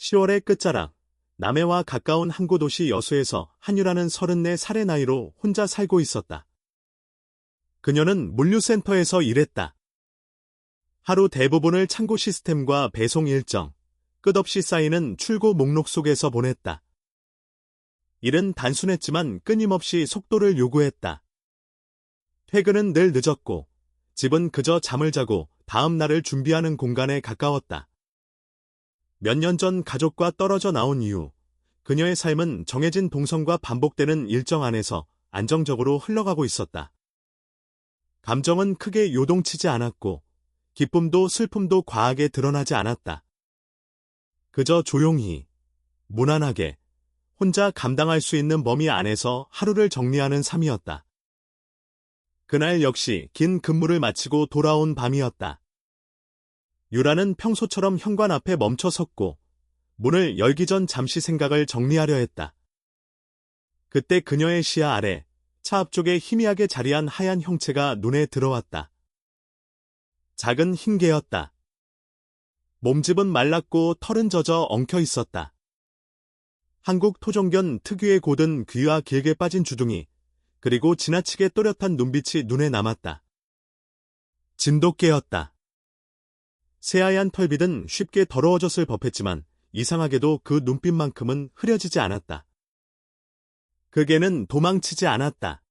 10월의 끝자락, 남해와 가까운 항구 도시 여수에서 한유라는 34살의 나이로 혼자 살고 있었다. 그녀는 물류센터에서 일했다. 하루 대부분을 창고 시스템과 배송 일정, 끝없이 쌓이는 출고 목록 속에서 보냈다. 일은 단순했지만 끊임없이 속도를 요구했다. 퇴근은 늘 늦었고, 집은 그저 잠을 자고 다음 날을 준비하는 공간에 가까웠다. 몇 년 전 가족과 떨어져 나온 이후, 그녀의 삶은 정해진 동선과 반복되는 일정 안에서 안정적으로 흘러가고 있었다. 감정은 크게 요동치지 않았고, 기쁨도 슬픔도 과하게 드러나지 않았다. 그저 조용히, 무난하게, 혼자 감당할 수 있는 범위 안에서 하루를 정리하는 삶이었다. 그날 역시 긴 근무를 마치고 돌아온 밤이었다. 유라는 평소처럼 현관 앞에 멈춰 섰고, 문을 열기 전 잠시 생각을 정리하려 했다. 그때 그녀의 시야 아래 차 앞쪽에 희미하게 자리한 하얀 형체가 눈에 들어왔다. 작은 흰 개였다. 몸집은 말랐고 털은 젖어 엉켜 있었다. 한국 토종견 특유의 곧은 귀와 길게 빠진 주둥이, 그리고 지나치게 또렷한 눈빛이 눈에 남았다. 진돗개였다. 새하얀 털빛은 쉽게 더러워졌을 법했지만 이상하게도 그 눈빛만큼은 흐려지지 않았다. 그 개는 도망치지 않았다.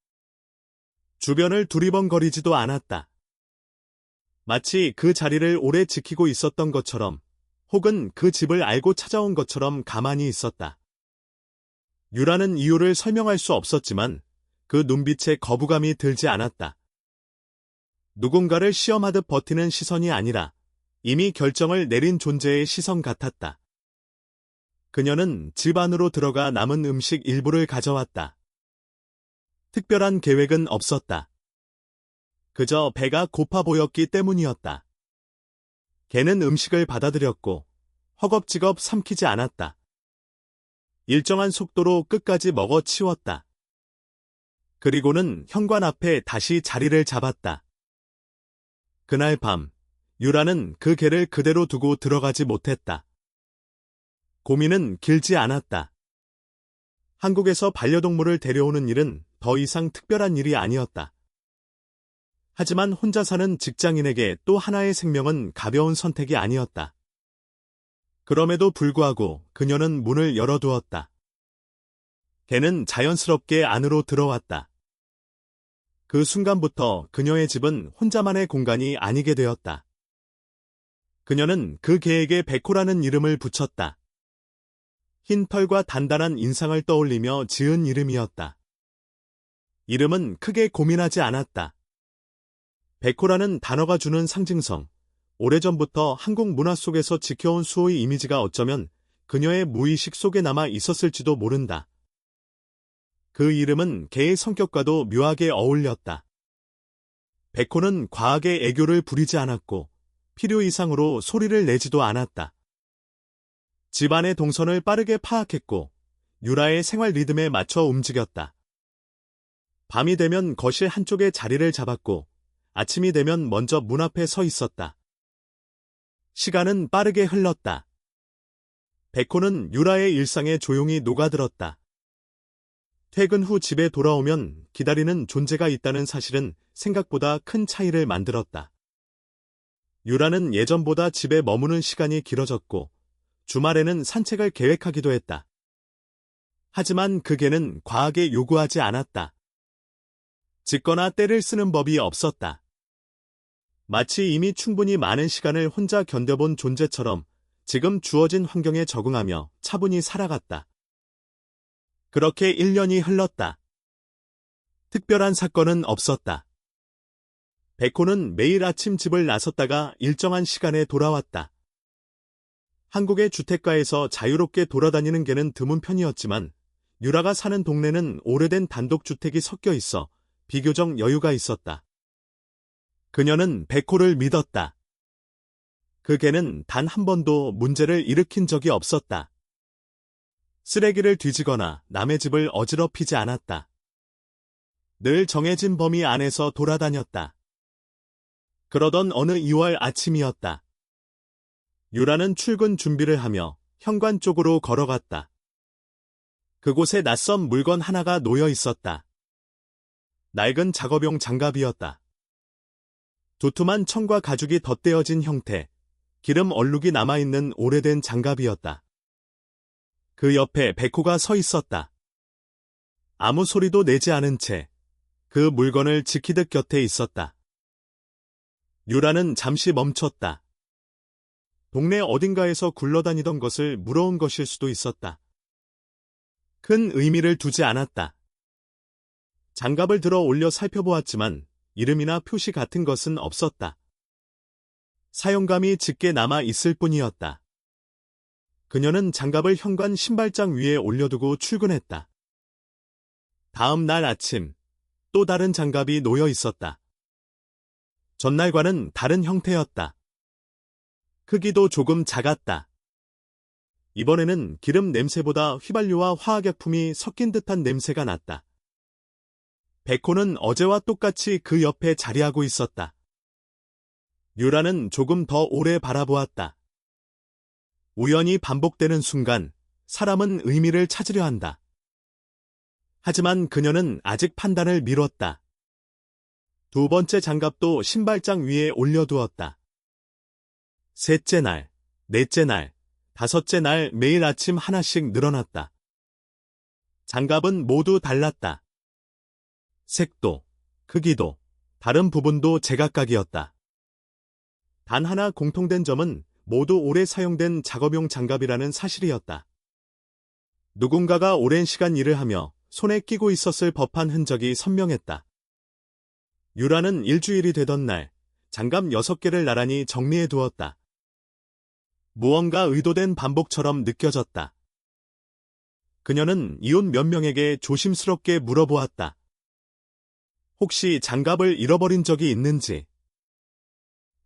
주변을 두리번거리지도 않았다. 마치 그 자리를 오래 지키고 있었던 것처럼, 혹은 그 집을 알고 찾아온 것처럼 가만히 있었다. 유라는 이유를 설명할 수 없었지만 그 눈빛에 거부감이 들지 않았다. 누군가를 시험하듯 버티는 시선이 아니라 이미 결정을 내린 존재의 시선 같았다. 그녀는 집 안으로 들어가 남은 음식 일부를 가져왔다. 특별한 계획은 없었다. 그저 배가 고파 보였기 때문이었다. 개는 음식을 받아들였고 허겁지겁 삼키지 않았다. 일정한 속도로 끝까지 먹어치웠다. 그리고는 현관 앞에 다시 자리를 잡았다. 그날 밤, 유라는 그 개를 그대로 두고 들어가지 못했다. 고민은 길지 않았다. 한국에서 반려동물을 데려오는 일은 더 이상 특별한 일이 아니었다. 하지만 혼자 사는 직장인에게 또 하나의 생명은 가벼운 선택이 아니었다. 그럼에도 불구하고 그녀는 문을 열어두었다. 개는 자연스럽게 안으로 들어왔다. 그 순간부터 그녀의 집은 혼자만의 공간이 아니게 되었다. 그녀는 그 개에게 베코라는 이름을 붙였다. 흰 털과 단단한 인상을 떠올리며 지은 이름이었다. 이름은 크게 고민하지 않았다. 베코라는 단어가 주는 상징성, 오래전부터 한국 문화 속에서 지켜온 수호의 이미지가 어쩌면 그녀의 무의식 속에 남아 있었을지도 모른다. 그 이름은 개의 성격과도 묘하게 어울렸다. 베코는 과하게 애교를 부리지 않았고 필요 이상으로 소리를 내지도 않았다. 집안의 동선을 빠르게 파악했고 유라의 생활 리듬에 맞춰 움직였다. 밤이 되면 거실 한쪽에 자리를 잡았고 아침이 되면 먼저 문 앞에 서 있었다. 시간은 빠르게 흘렀다. 베코는 유라의 일상에 조용히 녹아들었다. 퇴근 후 집에 돌아오면 기다리는 존재가 있다는 사실은 생각보다 큰 차이를 만들었다. 유라는 예전보다 집에 머무는 시간이 길어졌고 주말에는 산책을 계획하기도 했다. 하지만 그 개는 과하게 요구하지 않았다. 짖거나 떼를 쓰는 법이 없었다. 마치 이미 충분히 많은 시간을 혼자 견뎌본 존재처럼 지금 주어진 환경에 적응하며 차분히 살아갔다. 그렇게 1년이 흘렀다. 특별한 사건은 없었다. 베코는 매일 아침 집을 나섰다가 일정한 시간에 돌아왔다. 한국의 주택가에서 자유롭게 돌아다니는 개는 드문 편이었지만 유라가 사는 동네는 오래된 단독주택이 섞여 있어 비교적 여유가 있었다. 그녀는 베코를 믿었다. 그 개는 단 한 번도 문제를 일으킨 적이 없었다. 쓰레기를 뒤지거나 남의 집을 어지럽히지 않았다. 늘 정해진 범위 안에서 돌아다녔다. 그러던 어느 2월 아침이었다. 유라는 출근 준비를 하며 현관 쪽으로 걸어갔다. 그곳에 낯선 물건 하나가 놓여 있었다. 낡은 작업용 장갑이었다. 두툼한 천과 가죽이 덧대어진 형태, 기름 얼룩이 남아있는 오래된 장갑이었다. 그 옆에 백호가 서 있었다. 아무 소리도 내지 않은 채 그 물건을 지키듯 곁에 있었다. 유라는 잠시 멈췄다. 동네 어딘가에서 굴러다니던 것을 물어온 것일 수도 있었다. 큰 의미를 두지 않았다. 장갑을 들어 올려 살펴보았지만 이름이나 표시 같은 것은 없었다. 사용감이 짙게 남아 있을 뿐이었다. 그녀는 장갑을 현관 신발장 위에 올려두고 출근했다. 다음 날 아침, 또 다른 장갑이 놓여 있었다. 전날과는 다른 형태였다. 크기도 조금 작았다. 이번에는 기름 냄새보다 휘발유와 화학약품이 섞인 듯한 냄새가 났다. 백호는 어제와 똑같이 그 옆에 자리하고 있었다. 유라는 조금 더 오래 바라보았다. 우연히 반복되는 순간 사람은 의미를 찾으려 한다. 하지만 그녀는 아직 판단을 미뤘다. 두 번째 장갑도 신발장 위에 올려두었다. 셋째 날, 넷째 날, 다섯째 날 매일 아침 하나씩 늘어났다. 장갑은 모두 달랐다. 색도, 크기도, 다른 부분도 제각각이었다. 단 하나 공통된 점은 모두 오래 사용된 작업용 장갑이라는 사실이었다. 누군가가 오랜 시간 일을 하며 손에 끼고 있었을 법한 흔적이 선명했다. 유라는 일주일이 되던 날, 장갑 6개를 나란히 정리해 두었다. 무언가 의도된 반복처럼 느껴졌다. 그녀는 이웃 몇 명에게 조심스럽게 물어보았다. 혹시 장갑을 잃어버린 적이 있는지.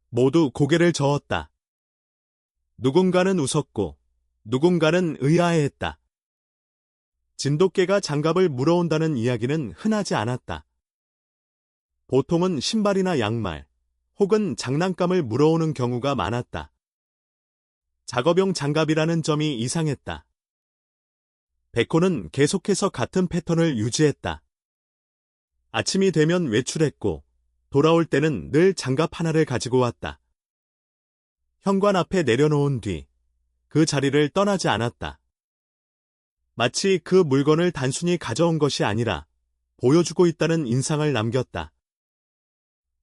모두 고개를 저었다. 누군가는 웃었고, 누군가는 의아해했다. 진돗개가 장갑을 물어온다는 이야기는 흔하지 않았다. 보통은 신발이나 양말, 혹은 장난감을 물어오는 경우가 많았다. 작업용 장갑이라는 점이 이상했다. 백호는 계속해서 같은 패턴을 유지했다. 아침이 되면 외출했고, 돌아올 때는 늘 장갑 하나를 가지고 왔다. 현관 앞에 내려놓은 뒤, 그 자리를 떠나지 않았다. 마치 그 물건을 단순히 가져온 것이 아니라 보여주고 있다는 인상을 남겼다.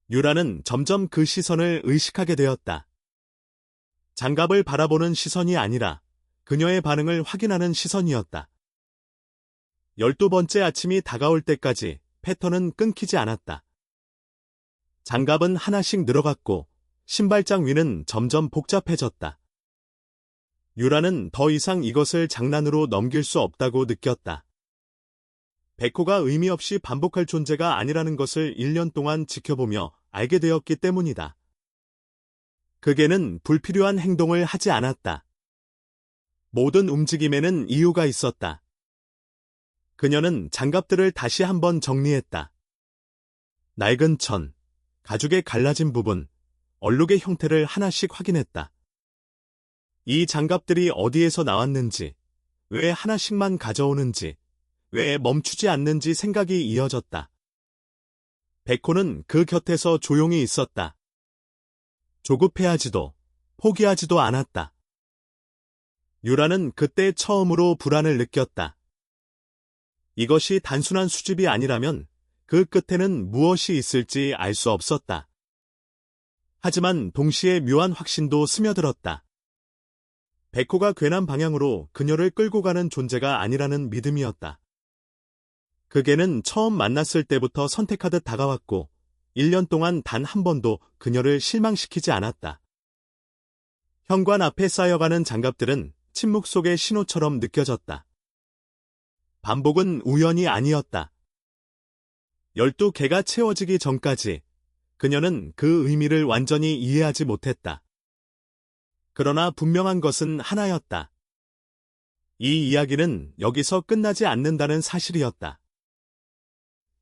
유라는 점점 그 시선을 의식하게 되었다. 장갑을 바라보는 시선이 아니라 그녀의 반응을 확인하는 시선이었다. 12번째 아침이 다가올 때까지 패턴은 끊기지 않았다. 장갑은 하나씩 늘어갔고 신발장 위는 점점 복잡해졌다. 유라는 더 이상 이것을 장난으로 넘길 수 없다고 느꼈다. 백호가 의미 없이 반복할 존재가 아니라는 것을 1년 동안 지켜보며 알게 되었기 때문이다. 그 개는 불필요한 행동을 하지 않았다. 모든 움직임에는 이유가 있었다. 그녀는 장갑들을 다시 한번 정리했다. 낡은 천, 가죽의 갈라진 부분, 얼룩의 형태를 하나씩 확인했다. 이 장갑들이 어디에서 나왔는지, 왜 하나씩만 가져오는지, 왜 멈추지 않는지 생각이 이어졌다. 백호는 그 곁에서 조용히 있었다. 조급해하지도, 포기하지도 않았다. 유라는 그때 처음으로 불안을 느꼈다. 이것이 단순한 수집이 아니라면 그 끝에는 무엇이 있을지 알 수 없었다. 하지만 동시에 묘한 확신도 스며들었다. 백호가 괜한 방향으로 그녀를 끌고 가는 존재가 아니라는 믿음이었다. 그 개는 처음 만났을 때부터 선택하듯 다가왔고 1년 동안 단 한 번도 그녀를 실망시키지 않았다. 현관 앞에 쌓여가는 장갑들은 침묵 속의 신호처럼 느껴졌다. 반복은 우연이 아니었다. 12개가 채워지기 전까지 그녀는 그 의미를 완전히 이해하지 못했다. 그러나 분명한 것은 하나였다. 이 이야기는 여기서 끝나지 않는다는 사실이었다.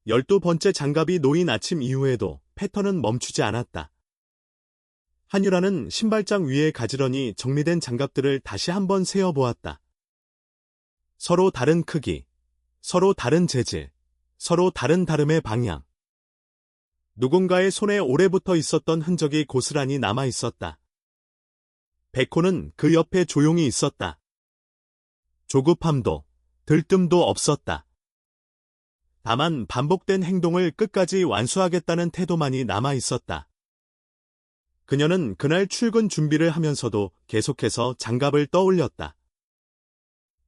12번째 장갑이 놓인 아침 이후에도 패턴은 멈추지 않았다. 한유라는 신발장 위에 가지런히 정리된 장갑들을 다시 한번 세어보았다. 서로 다른 크기, 서로 다른 재질, 서로 다른 다름의 방향. 누군가의 손에 오래 붙어 있었던 흔적이 고스란히 남아 있었다. 백호는 그 옆에 조용히 있었다. 조급함도, 들뜸도 없었다. 다만 반복된 행동을 끝까지 완수하겠다는 태도만이 남아 있었다. 그녀는 그날 출근 준비를 하면서도 계속해서 장갑을 떠올렸다.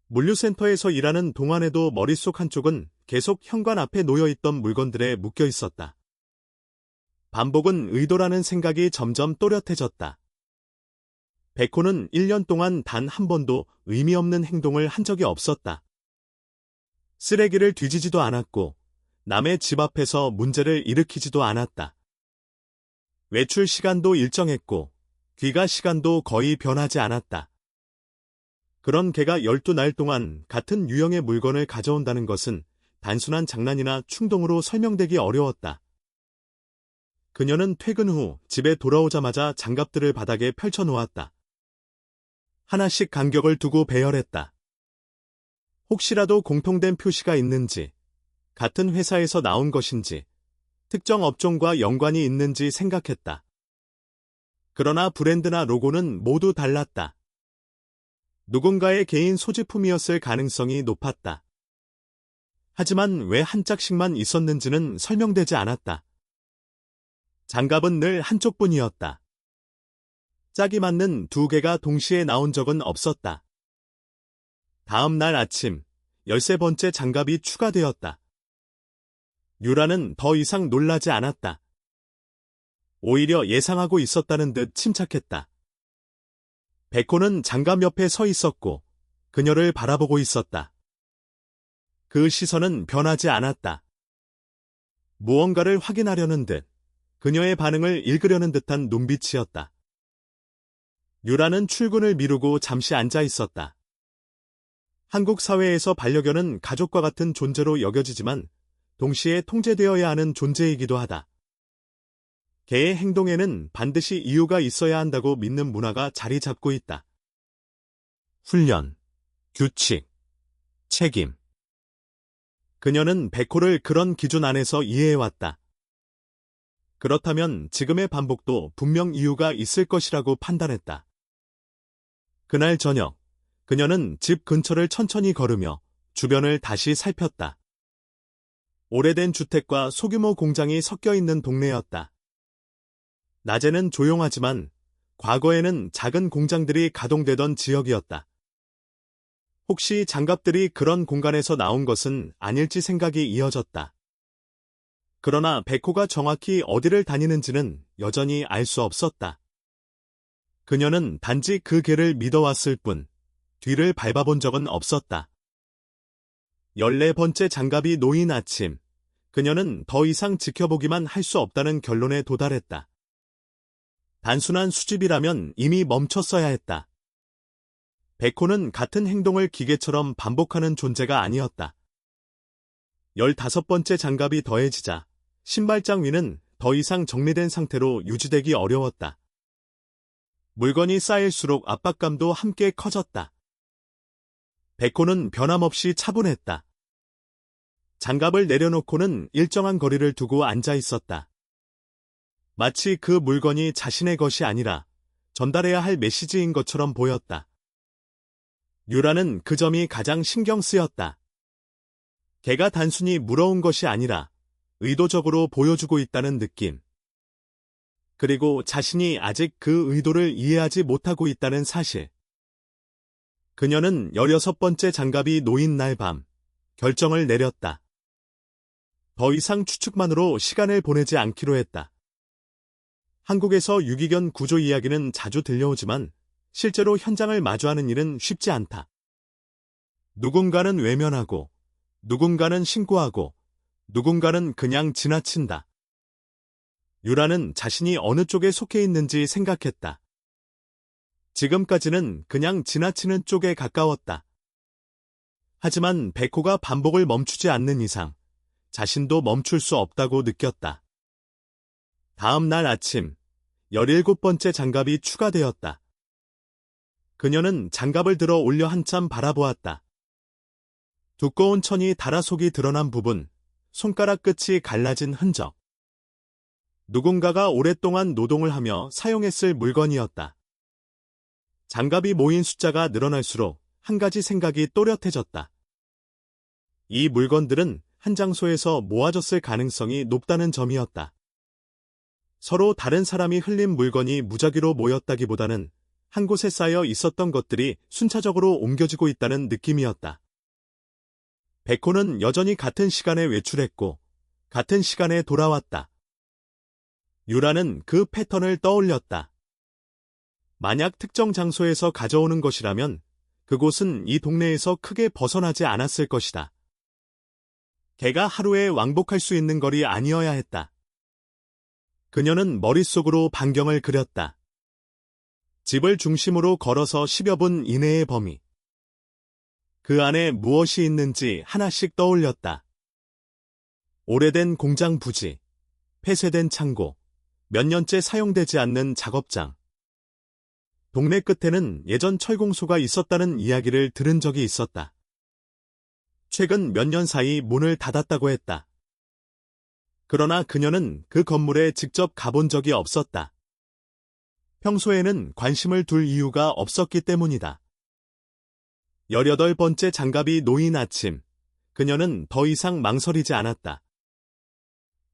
물류센터에서 일하는 동안에도 머릿속 한쪽은 계속 현관 앞에 놓여있던 물건들에 묶여 있었다. 반복은 의도라는 생각이 점점 또렷해졌다. 백호는 1년 동안 단 한 번도 의미 없는 행동을 한 적이 없었다. 쓰레기를 뒤지지도 않았고 남의 집 앞에서 문제를 일으키지도 않았다. 외출 시간도 일정했고 귀가 시간도 거의 변하지 않았다. 그런 개가 12날 동안 같은 유형의 물건을 가져온다는 것은 단순한 장난이나 충동으로 설명되기 어려웠다. 그녀는 퇴근 후 집에 돌아오자마자 장갑들을 바닥에 펼쳐놓았다. 하나씩 간격을 두고 배열했다. 혹시라도 공통된 표시가 있는지, 같은 회사에서 나온 것인지, 특정 업종과 연관이 있는지 생각했다. 그러나 브랜드나 로고는 모두 달랐다. 누군가의 개인 소지품이었을 가능성이 높았다. 하지만 왜 한 짝씩만 있었는지는 설명되지 않았다. 장갑은 늘 한쪽뿐이었다. 짝이 맞는 두 개가 동시에 나온 적은 없었다. 다음 날 아침, 13번째 장갑이 추가되었다. 유라는 더 이상 놀라지 않았다. 오히려 예상하고 있었다는 듯 침착했다. 백호는 장갑 옆에 서 있었고 그녀를 바라보고 있었다. 그 시선은 변하지 않았다. 무언가를 확인하려는 듯 그녀의 반응을 읽으려는 듯한 눈빛이었다. 유라는 출근을 미루고 잠시 앉아 있었다. 한국 사회에서 반려견은 가족과 같은 존재로 여겨지지만 동시에 통제되어야 하는 존재이기도 하다. 개의 행동에는 반드시 이유가 있어야 한다고 믿는 문화가 자리 잡고 있다. 훈련, 규칙, 책임. 그녀는 백호를 그런 기준 안에서 이해해왔다. 그렇다면 지금의 반복도 분명 이유가 있을 것이라고 판단했다. 그날 저녁, 그녀는 집 근처를 천천히 걸으며 주변을 다시 살폈다. 오래된 주택과 소규모 공장이 섞여 있는 동네였다. 낮에는 조용하지만 과거에는 작은 공장들이 가동되던 지역이었다. 혹시 장갑들이 그런 공간에서 나온 것은 아닐지 생각이 이어졌다. 그러나 백호가 정확히 어디를 다니는지는 여전히 알 수 없었다. 그녀는 단지 그 개를 믿어왔을 뿐 뒤를 밟아본 적은 없었다. 14번째 장갑이 놓인 아침, 그녀는 더 이상 지켜보기만 할 수 없다는 결론에 도달했다. 단순한 수집이라면 이미 멈췄어야 했다. 백호는 같은 행동을 기계처럼 반복하는 존재가 아니었다. 15번째 장갑이 더해지자 신발장 위는 더 이상 정리된 상태로 유지되기 어려웠다. 물건이 쌓일수록 압박감도 함께 커졌다. 백호는 변함없이 차분했다. 장갑을 내려놓고는 일정한 거리를 두고 앉아 있었다. 마치 그 물건이 자신의 것이 아니라 전달해야 할 메시지인 것처럼 보였다. 유라는 그 점이 가장 신경 쓰였다. 개가 단순히 물어온 것이 아니라 의도적으로 보여주고 있다는 느낌. 그리고 자신이 아직 그 의도를 이해하지 못하고 있다는 사실. 그녀는 16번째 장갑이 놓인 날 밤, 결정을 내렸다. 더 이상 추측만으로 시간을 보내지 않기로 했다. 한국에서 유기견 구조 이야기는 자주 들려오지만 실제로 현장을 마주하는 일은 쉽지 않다. 누군가는 외면하고, 누군가는 신고하고, 누군가는 그냥 지나친다. 유라는 자신이 어느 쪽에 속해 있는지 생각했다. 지금까지는 그냥 지나치는 쪽에 가까웠다. 하지만 백호가 반복을 멈추지 않는 이상 자신도 멈출 수 없다고 느꼈다. 다음 날 아침, 17번째 장갑이 추가되었다. 그녀는 장갑을 들어 올려 한참 바라보았다. 두꺼운 천이 달아 속이 드러난 부분, 손가락 끝이 갈라진 흔적. 누군가가 오랫동안 노동을 하며 사용했을 물건이었다. 장갑이 모인 숫자가 늘어날수록 한 가지 생각이 또렷해졌다. 이 물건들은 한 장소에서 모아졌을 가능성이 높다는 점이었다. 서로 다른 사람이 흘린 물건이 무작위로 모였다기보다는 한 곳에 쌓여 있었던 것들이 순차적으로 옮겨지고 있다는 느낌이었다. 베코는 여전히 같은 시간에 외출했고 같은 시간에 돌아왔다. 유라는 그 패턴을 떠올렸다. 만약 특정 장소에서 가져오는 것이라면 그곳은 이 동네에서 크게 벗어나지 않았을 것이다. 걔가 하루에 왕복할 수 있는 거리 아니어야 했다. 그녀는 머릿속으로 반경을 그렸다. 집을 중심으로 걸어서 10여 분 이내의 범위. 그 안에 무엇이 있는지 하나씩 떠올렸다. 오래된 공장 부지, 폐쇄된 창고, 몇 년째 사용되지 않는 작업장. 동네 끝에는 예전 철공소가 있었다는 이야기를 들은 적이 있었다. 최근 몇 년 사이 문을 닫았다고 했다. 그러나 그녀는 그 건물에 직접 가본 적이 없었다. 평소에는 관심을 둘 이유가 없었기 때문이다. 18번째 장갑이 놓인 아침, 그녀는 더 이상 망설이지 않았다.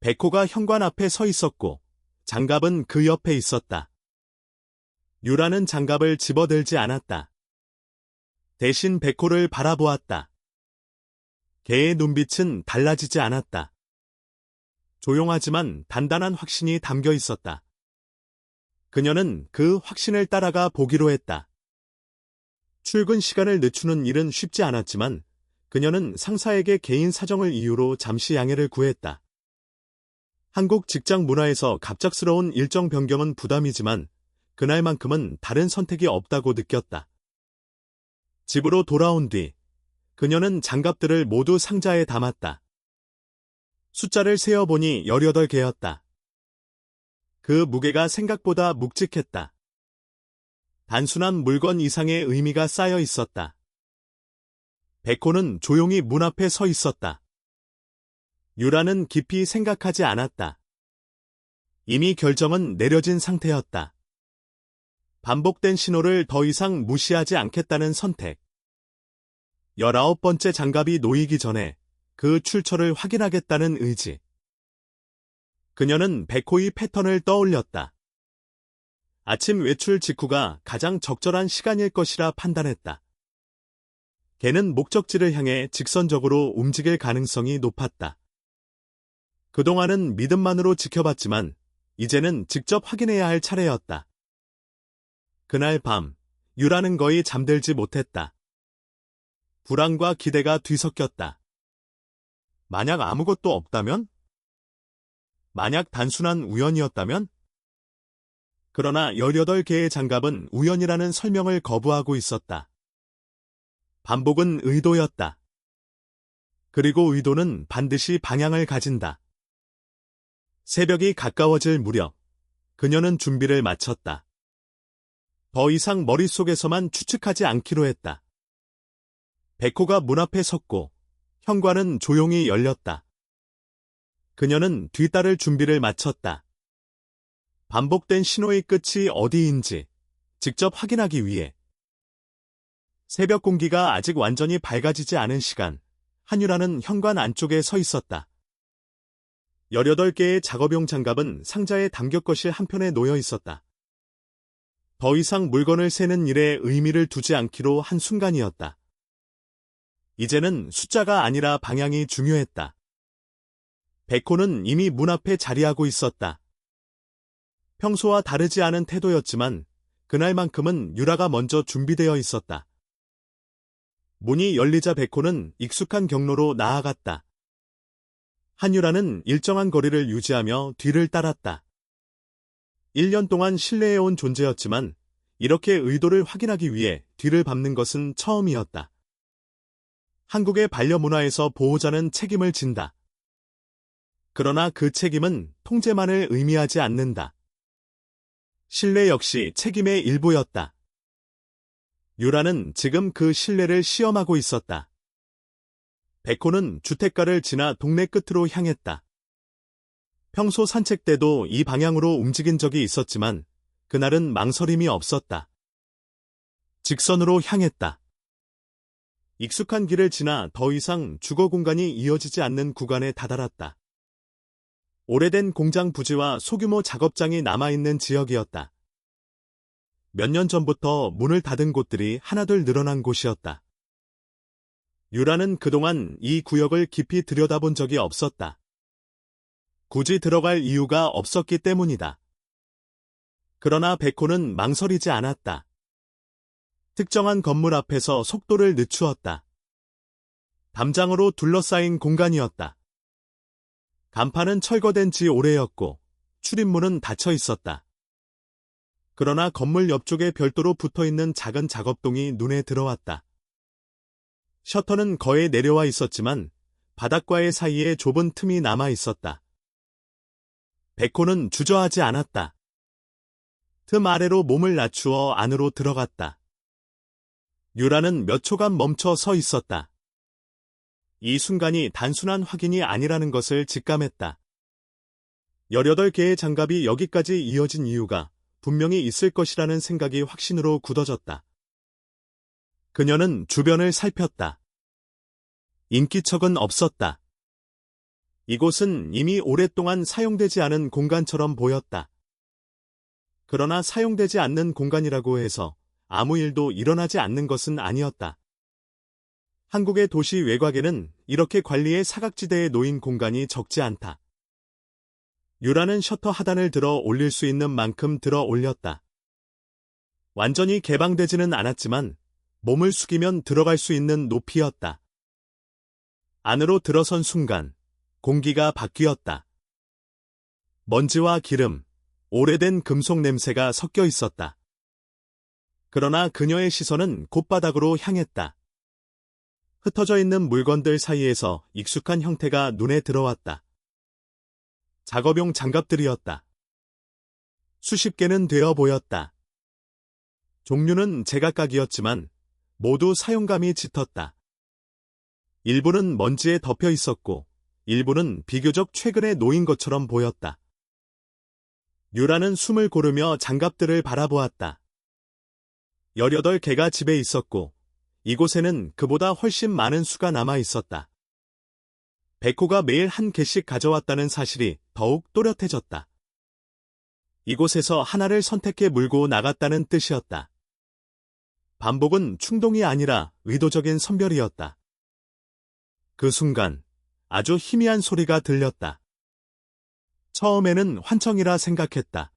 베코가 현관 앞에 서 있었고 장갑은 그 옆에 있었다. 유라는 장갑을 집어들지 않았다. 대신 베코를 바라보았다. 걔의 눈빛은 달라지지 않았다. 조용하지만 단단한 확신이 담겨 있었다. 그녀는 그 확신을 따라가 보기로 했다. 출근 시간을 늦추는 일은 쉽지 않았지만 그녀는 상사에게 개인 사정을 이유로 잠시 양해를 구했다. 한국 직장 문화에서 갑작스러운 일정 변경은 부담이지만 그날만큼은 다른 선택이 없다고 느꼈다. 집으로 돌아온 뒤 그녀는 장갑들을 모두 상자에 담았다. 숫자를 세어보니 18개였다. 그 무게가 생각보다 묵직했다. 단순한 물건 이상의 의미가 쌓여 있었다. 베코는 조용히 문 앞에 서 있었다. 유라는 깊이 생각하지 않았다. 이미 결정은 내려진 상태였다. 반복된 신호를 더 이상 무시하지 않겠다는 선택. 19번째 장갑이 놓이기 전에 그 출처를 확인하겠다는 의지. 그녀는 베코의 패턴을 떠올렸다. 아침 외출 직후가 가장 적절한 시간일 것이라 판단했다. 걔는 목적지를 향해 직선적으로 움직일 가능성이 높았다. 그동안은 믿음만으로 지켜봤지만 이제는 직접 확인해야 할 차례였다. 그날 밤, 유라는 거의 잠들지 못했다. 불안과 기대가 뒤섞였다. 만약 아무것도 없다면? 만약 단순한 우연이었다면? 그러나 18개의 장갑은 우연이라는 설명을 거부하고 있었다. 반복은 의도였다. 그리고 의도는 반드시 방향을 가진다. 새벽이 가까워질 무렵, 그녀는 준비를 마쳤다. 더 이상 머릿속에서만 추측하지 않기로 했다. 베코가 문 앞에 섰고 현관은 조용히 열렸다. 그녀는 뒤따를 준비를 마쳤다. 반복된 신호의 끝이 어디인지 직접 확인하기 위해. 새벽 공기가 아직 완전히 밝아지지 않은 시간, 한유라는 현관 안쪽에 서 있었다. 18개의 작업용 장갑은 상자에 담겨 거실 한편에 놓여 있었다. 더 이상 물건을 세는 일에 의미를 두지 않기로 한 순간이었다. 이제는 숫자가 아니라 방향이 중요했다. 베코는 이미 문 앞에 자리하고 있었다. 평소와 다르지 않은 태도였지만 그날만큼은 유라가 먼저 준비되어 있었다. 문이 열리자 베코는 익숙한 경로로 나아갔다. 한유라는 일정한 거리를 유지하며 뒤를 따랐다. 1년 동안 신뢰해온 존재였지만 이렇게 의도를 확인하기 위해 뒤를 밟는 것은 처음이었다. 한국의 반려문화에서 보호자는 책임을 진다. 그러나 그 책임은 통제만을 의미하지 않는다. 신뢰 역시 책임의 일부였다. 유라는 지금 그 신뢰를 시험하고 있었다. 백호는 주택가를 지나 동네 끝으로 향했다. 평소 산책 때도 이 방향으로 움직인 적이 있었지만 그날은 망설임이 없었다. 직선으로 향했다. 익숙한 길을 지나 더 이상 주거 공간이 이어지지 않는 구간에 다다랐다. 오래된 공장 부지와 소규모 작업장이 남아있는 지역이었다. 몇 년 전부터 문을 닫은 곳들이 하나둘 늘어난 곳이었다. 유라는 그동안 이 구역을 깊이 들여다본 적이 없었다. 굳이 들어갈 이유가 없었기 때문이다. 그러나 백호는 망설이지 않았다. 특정한 건물 앞에서 속도를 늦추었다. 담장으로 둘러싸인 공간이었다. 간판은 철거된 지 오래였고 출입문은 닫혀 있었다. 그러나 건물 옆쪽에 별도로 붙어있는 작은 작업동이 눈에 들어왔다. 셔터는 거의 내려와 있었지만 바닥과의 사이에 좁은 틈이 남아 있었다. 백호는 주저하지 않았다. 틈 아래로 몸을 낮추어 안으로 들어갔다. 유라는 몇 초간 멈춰 서 있었다. 이 순간이 단순한 확인이 아니라는 것을 직감했다. 18개의 장갑이 여기까지 이어진 이유가 분명히 있을 것이라는 생각이 확신으로 굳어졌다. 그녀는 주변을 살폈다. 인기척은 없었다. 이곳은 이미 오랫동안 사용되지 않은 공간처럼 보였다. 그러나 사용되지 않는 공간이라고 해서 아무 일도 일어나지 않는 것은 아니었다. 한국의 도시 외곽에는 이렇게 관리의 사각지대에 놓인 공간이 적지 않다. 유라는 셔터 하단을 들어 올릴 수 있는 만큼 들어 올렸다. 완전히 개방되지는 않았지만 몸을 숙이면 들어갈 수 있는 높이였다. 안으로 들어선 순간 공기가 바뀌었다. 먼지와 기름, 오래된 금속 냄새가 섞여 있었다. 그러나 그녀의 시선은 곧바닥으로 향했다. 흩어져 있는 물건들 사이에서 익숙한 형태가 눈에 들어왔다. 작업용 장갑들이었다. 수십 개는 되어 보였다. 종류는 제각각이었지만 모두 사용감이 짙었다. 일부는 먼지에 덮여 있었고 일부는 비교적 최근에 놓인 것처럼 보였다. 유라는 숨을 고르며 장갑들을 바라보았다. 18개가 집에 있었고 이곳에는 그보다 훨씬 많은 수가 남아 있었다. 백호가 매일 한 개씩 가져왔다는 사실이 더욱 또렷해졌다. 이곳에서 하나를 선택해 물고 나갔다는 뜻이었다. 반복은 충동이 아니라 의도적인 선별이었다. 그 순간 아주 희미한 소리가 들렸다. 처음에는 환청이라 생각했다.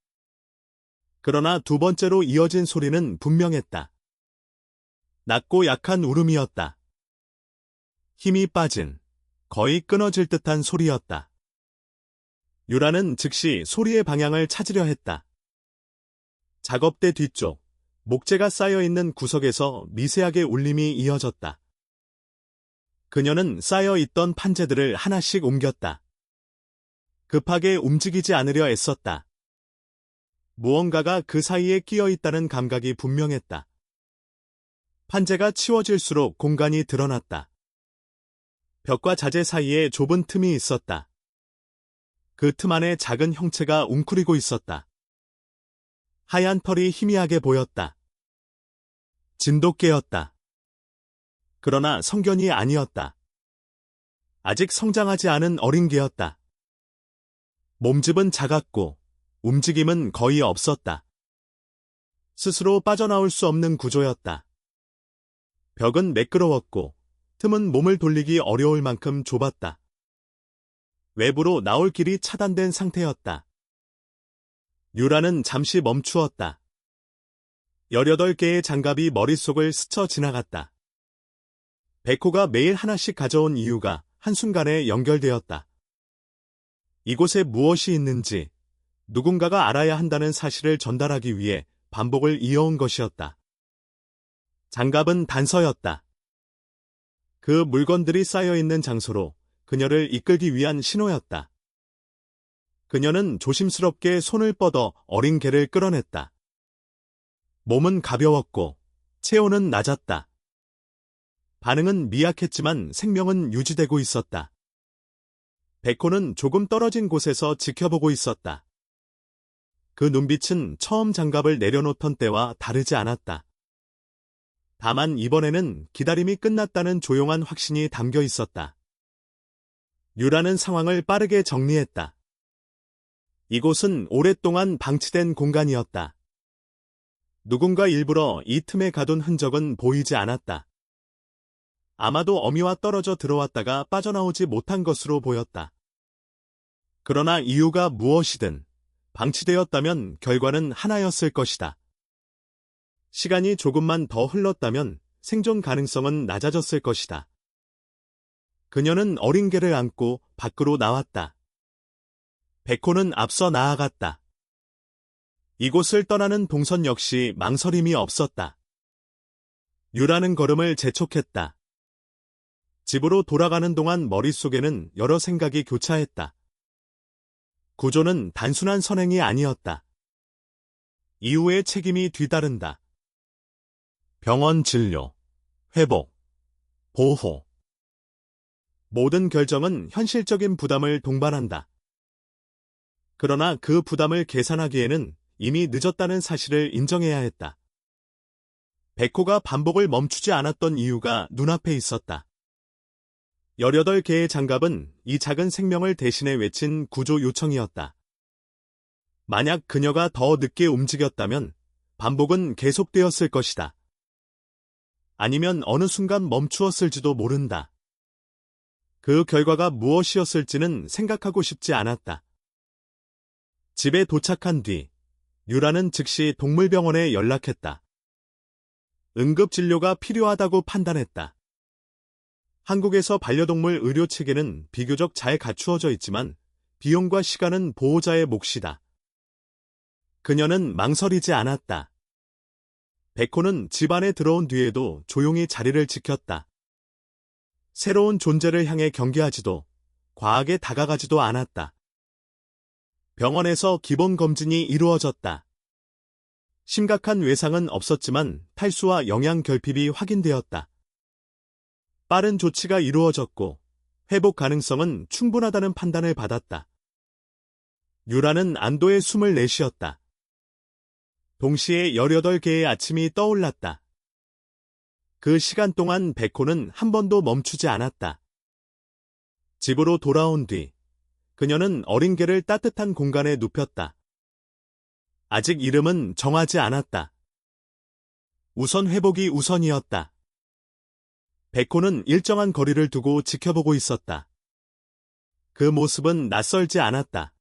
그러나 두 번째로 이어진 소리는 분명했다. 낮고 약한 울음이었다. 힘이 빠진, 거의 끊어질 듯한 소리였다. 유라는 즉시 소리의 방향을 찾으려 했다. 작업대 뒤쪽, 목재가 쌓여있는 구석에서 미세하게 울림이 이어졌다. 그녀는 쌓여있던 판재들을 하나씩 옮겼다. 급하게 움직이지 않으려 애썼다. 무언가가 그 사이에 끼어 있다는 감각이 분명했다. 판재가 치워질수록 공간이 드러났다. 벽과 자재 사이에 좁은 틈이 있었다. 그 틈 안에 작은 형체가 웅크리고 있었다. 하얀 털이 희미하게 보였다. 진돗개였다. 그러나 성견이 아니었다. 아직 성장하지 않은 어린 개였다. 몸집은 작았고 움직임은 거의 없었다. 스스로 빠져나올 수 없는 구조였다. 벽은 매끄러웠고 틈은 몸을 돌리기 어려울 만큼 좁았다. 외부로 나올 길이 차단된 상태였다. 유라는 잠시 멈추었다. 18개의 장갑이 머릿속을 스쳐 지나갔다. 백호가 매일 하나씩 가져온 이유가 한순간에 연결되었다. 이곳에 무엇이 있는지 누군가가 알아야 한다는 사실을 전달하기 위해 반복을 이어온 것이었다. 장갑은 단서였다. 그 물건들이 쌓여있는 장소로 그녀를 이끌기 위한 신호였다. 그녀는 조심스럽게 손을 뻗어 어린 개를 끌어냈다. 몸은 가벼웠고 체온은 낮았다. 반응은 미약했지만 생명은 유지되고 있었다. 베코는 조금 떨어진 곳에서 지켜보고 있었다. 그 눈빛은 처음 장갑을 내려놓던 때와 다르지 않았다. 다만 이번에는 기다림이 끝났다는 조용한 확신이 담겨 있었다. 유라는 상황을 빠르게 정리했다. 이곳은 오랫동안 방치된 공간이었다. 누군가 일부러 이 틈에 가둔 흔적은 보이지 않았다. 아마도 어미와 떨어져 들어왔다가 빠져나오지 못한 것으로 보였다. 그러나 이유가 무엇이든 방치되었다면 결과는 하나였을 것이다. 시간이 조금만 더 흘렀다면 생존 가능성은 낮아졌을 것이다. 그녀는 어린 개를 안고 밖으로 나왔다. 베코는 앞서 나아갔다. 이곳을 떠나는 동선 역시 망설임이 없었다. 유라는 걸음을 재촉했다. 집으로 돌아가는 동안 머릿속에는 여러 생각이 교차했다. 구조는 단순한 선행이 아니었다. 이후의 책임이 뒤따른다. 병원 진료, 회복, 보호. 모든 결정은 현실적인 부담을 동반한다. 그러나 그 부담을 계산하기에는 이미 늦었다는 사실을 인정해야 했다. 베코가 반복을 멈추지 않았던 이유가 눈앞에 있었다. 18개의 장갑은 이 작은 생명을 대신해 외친 구조 요청이었다. 만약 그녀가 더 늦게 움직였다면 반복은 계속되었을 것이다. 아니면 어느 순간 멈추었을지도 모른다. 그 결과가 무엇이었을지는 생각하고 싶지 않았다. 집에 도착한 뒤 유라는 즉시 동물병원에 연락했다. 응급진료가 필요하다고 판단했다. 한국에서 반려동물 의료 체계는 비교적 잘 갖추어져 있지만 비용과 시간은 보호자의 몫이다. 그녀는 망설이지 않았다. 베코는 집 안에 들어온 뒤에도 조용히 자리를 지켰다. 새로운 존재를 향해 경계하지도 과하게 다가가지도 않았다. 병원에서 기본 검진이 이루어졌다. 심각한 외상은 없었지만 탈수와 영양 결핍이 확인되었다. 빠른 조치가 이루어졌고 회복 가능성은 충분하다는 판단을 받았다. 유라는 안도의 숨을 내쉬었다. 동시에 18개의 아침이 떠올랐다. 그 시간 동안 베코는 한 번도 멈추지 않았다. 집으로 돌아온 뒤 그녀는 어린 개를 따뜻한 공간에 눕혔다. 아직 이름은 정하지 않았다. 우선 회복이 우선이었다. 베코는 일정한 거리를 두고 지켜보고 있었다. 그 모습은 낯설지 않았다.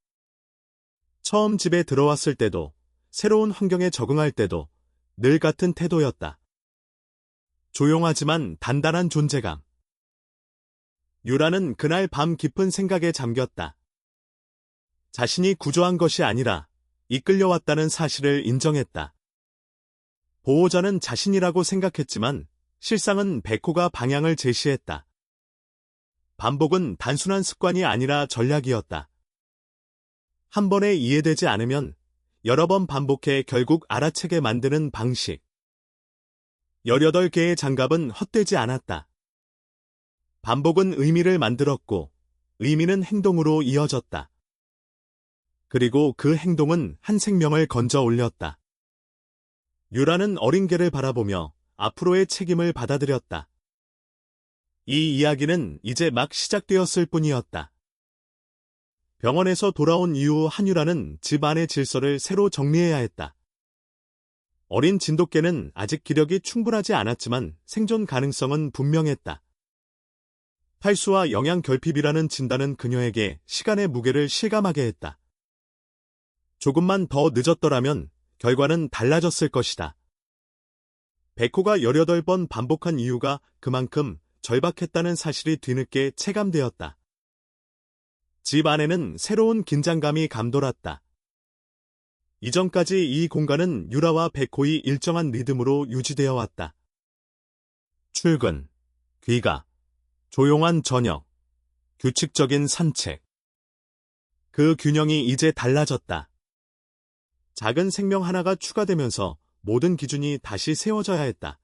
처음 집에 들어왔을 때도, 새로운 환경에 적응할 때도 늘 같은 태도였다. 조용하지만 단단한 존재감. 유라는 그날 밤 깊은 생각에 잠겼다. 자신이 구조한 것이 아니라 이끌려왔다는 사실을 인정했다. 보호자는 자신이라고 생각했지만 실상은 베코가 방향을 제시했다. 반복은 단순한 습관이 아니라 전략이었다. 한 번에 이해되지 않으면 여러 번 반복해 결국 알아채게 만드는 방식. 18개의 장갑은 헛되지 않았다. 반복은 의미를 만들었고 의미는 행동으로 이어졌다. 그리고 그 행동은 한 생명을 건져 올렸다. 유라는 어린 개를 바라보며 앞으로의 책임을 받아들였다. 이 이야기는 이제 막 시작되었을 뿐이었다. 병원에서 돌아온 이후 한유라는 집 안의 질서를 새로 정리해야 했다. 어린 진돗개는 아직 기력이 충분하지 않았지만 생존 가능성은 분명했다. 탈수와 영양 결핍이라는 진단은 그녀에게 시간의 무게를 실감하게 했다. 조금만 더 늦었더라면 결과는 달라졌을 것이다. 베코가 18번 반복한 이유가 그만큼 절박했다는 사실이 뒤늦게 체감되었다. 집 안에는 새로운 긴장감이 감돌았다. 이전까지 이 공간은 유라와 베코의 일정한 리듬으로 유지되어 왔다. 출근, 귀가, 조용한 저녁, 규칙적인 산책. 그 균형이 이제 달라졌다. 작은 생명 하나가 추가되면서 모든 기준이 다시 세워져야 했다.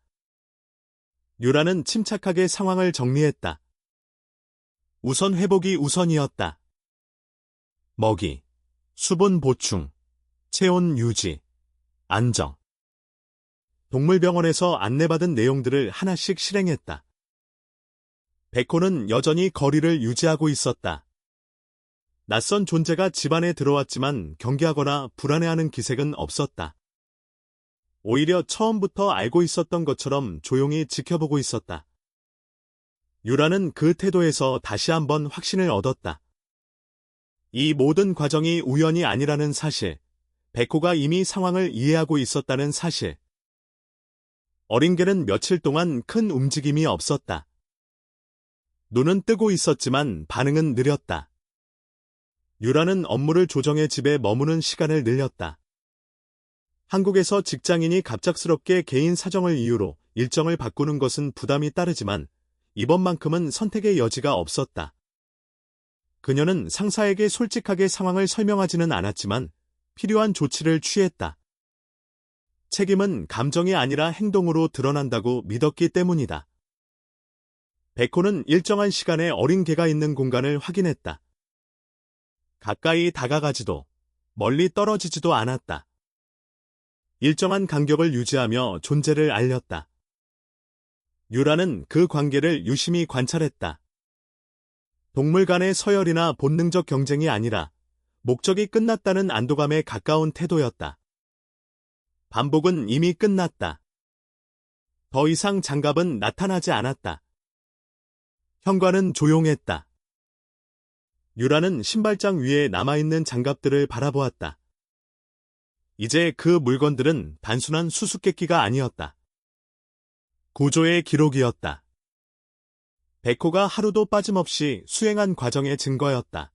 유라는 침착하게 상황을 정리했다. 우선 회복이 우선이었다. 먹이, 수분 보충, 체온 유지, 안정. 동물병원에서 안내받은 내용들을 하나씩 실행했다. 베코는 여전히 거리를 유지하고 있었다. 낯선 존재가 집안에 들어왔지만 경계하거나 불안해하는 기색은 없었다. 오히려 처음부터 알고 있었던 것처럼 조용히 지켜보고 있었다. 유라는 그 태도에서 다시 한번 확신을 얻었다. 이 모든 과정이 우연이 아니라는 사실, 베코가 이미 상황을 이해하고 있었다는 사실. 어린 개는 며칠 동안 큰 움직임이 없었다. 눈은 뜨고 있었지만 반응은 느렸다. 유라는 업무를 조정해 집에 머무는 시간을 늘렸다. 한국에서 직장인이 갑작스럽게 개인 사정을 이유로 일정을 바꾸는 것은 부담이 따르지만 이번만큼은 선택의 여지가 없었다. 그녀는 상사에게 솔직하게 상황을 설명하지는 않았지만 필요한 조치를 취했다. 책임은 감정이 아니라 행동으로 드러난다고 믿었기 때문이다. 베코는 일정한 시간에 어린 개가 있는 공간을 확인했다. 가까이 다가가지도 멀리 떨어지지도 않았다. 일정한 간격을 유지하며 존재를 알렸다. 유라는 그 관계를 유심히 관찰했다. 동물 간의 서열이나 본능적 경쟁이 아니라 목적이 끝났다는 안도감에 가까운 태도였다. 반복은 이미 끝났다. 더 이상 장갑은 나타나지 않았다. 현관은 조용했다. 유라는 신발장 위에 남아있는 장갑들을 바라보았다. 이제 그 물건들은 단순한 수수께끼가 아니었다. 구조의 기록이었다. 베코가 하루도 빠짐없이 수행한 과정의 증거였다.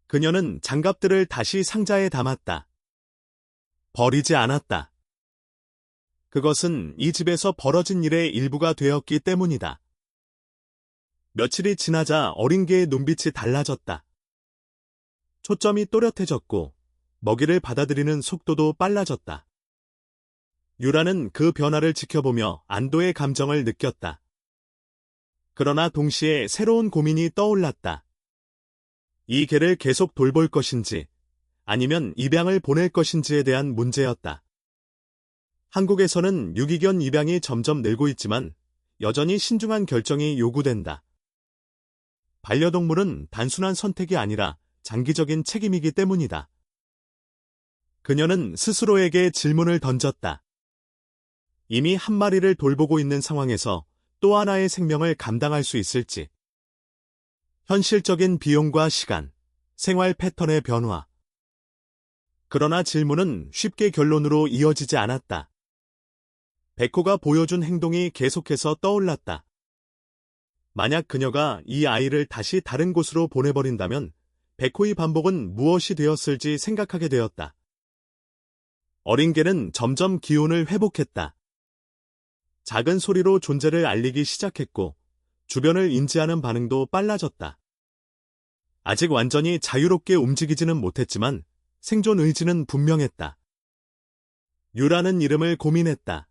그녀는 장갑들을 다시 상자에 담았다. 버리지 않았다. 그것은 이 집에서 벌어진 일의 일부가 되었기 때문이다. 며칠이 지나자 어린 개의 눈빛이 달라졌다. 초점이 또렷해졌고 먹이를 받아들이는 속도도 빨라졌다. 유라는 그 변화를 지켜보며 안도의 감정을 느꼈다. 그러나 동시에 새로운 고민이 떠올랐다. 이 개를 계속 돌볼 것인지 아니면 입양을 보낼 것인지에 대한 문제였다. 한국에서는 유기견 입양이 점점 늘고 있지만 여전히 신중한 결정이 요구된다. 반려동물은 단순한 선택이 아니라 장기적인 책임이기 때문이다. 그녀는 스스로에게 질문을 던졌다. 이미 한 마리를 돌보고 있는 상황에서 또 하나의 생명을 감당할 수 있을지. 현실적인 비용과 시간, 생활 패턴의 변화. 그러나 질문은 쉽게 결론으로 이어지지 않았다. 베코가 보여준 행동이 계속해서 떠올랐다. 만약 그녀가 이 아이를 다시 다른 곳으로 보내버린다면 베코의 반복은 무엇이 되었을지 생각하게 되었다. 어린 개는 점점 기운을 회복했다. 작은 소리로 존재를 알리기 시작했고 주변을 인지하는 반응도 빨라졌다. 아직 완전히 자유롭게 움직이지는 못했지만 생존 의지는 분명했다. 유라는 이름을 고민했다.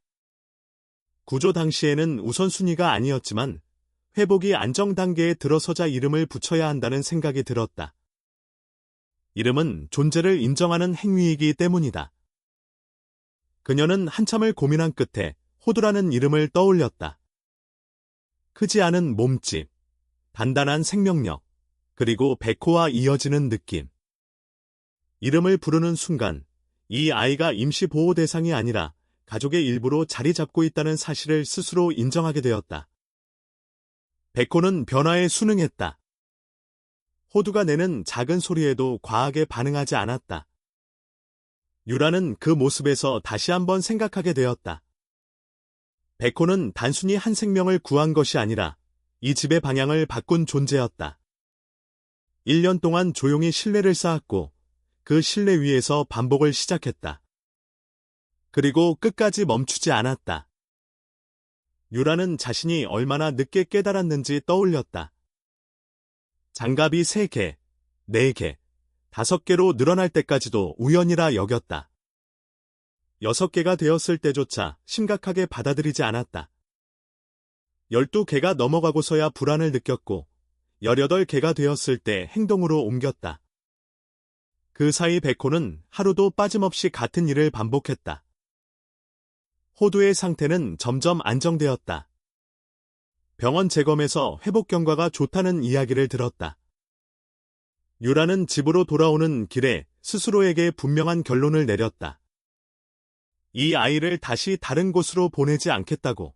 구조 당시에는 우선순위가 아니었지만 회복이 안정 단계에 들어서자 이름을 붙여야 한다는 생각이 들었다. 이름은 존재를 인정하는 행위이기 때문이다. 그녀는 한참을 고민한 끝에 호두라는 이름을 떠올렸다. 크지 않은 몸집, 단단한 생명력, 그리고 베코와 이어지는 느낌. 이름을 부르는 순간 이 아이가 임시보호 대상이 아니라 가족의 일부로 자리 잡고 있다는 사실을 스스로 인정하게 되었다. 베코는 변화에 순응했다. 호두가 내는 작은 소리에도 과하게 반응하지 않았다. 유라는 그 모습에서 다시 한번 생각하게 되었다. 베코는 단순히 한 생명을 구한 것이 아니라 이 집의 방향을 바꾼 존재였다. 1년 동안 조용히 신뢰를 쌓았고 그 신뢰 위에서 반복을 시작했다. 그리고 끝까지 멈추지 않았다. 유라는 자신이 얼마나 늦게 깨달았는지 떠올렸다. 장갑이 3개, 4개, 5개로 늘어날 때까지도 우연이라 여겼다. 6개가 되었을 때조차 심각하게 받아들이지 않았다. 12개가 넘어가고서야 불안을 느꼈고 18개가 되었을 때 행동으로 옮겼다. 그 사이 백호는 하루도 빠짐없이 같은 일을 반복했다. 호두의 상태는 점점 안정되었다. 병원 재검에서 회복 경과가 좋다는 이야기를 들었다. 유라는 집으로 돌아오는 길에 스스로에게 분명한 결론을 내렸다. 이 아이를 다시 다른 곳으로 보내지 않겠다고.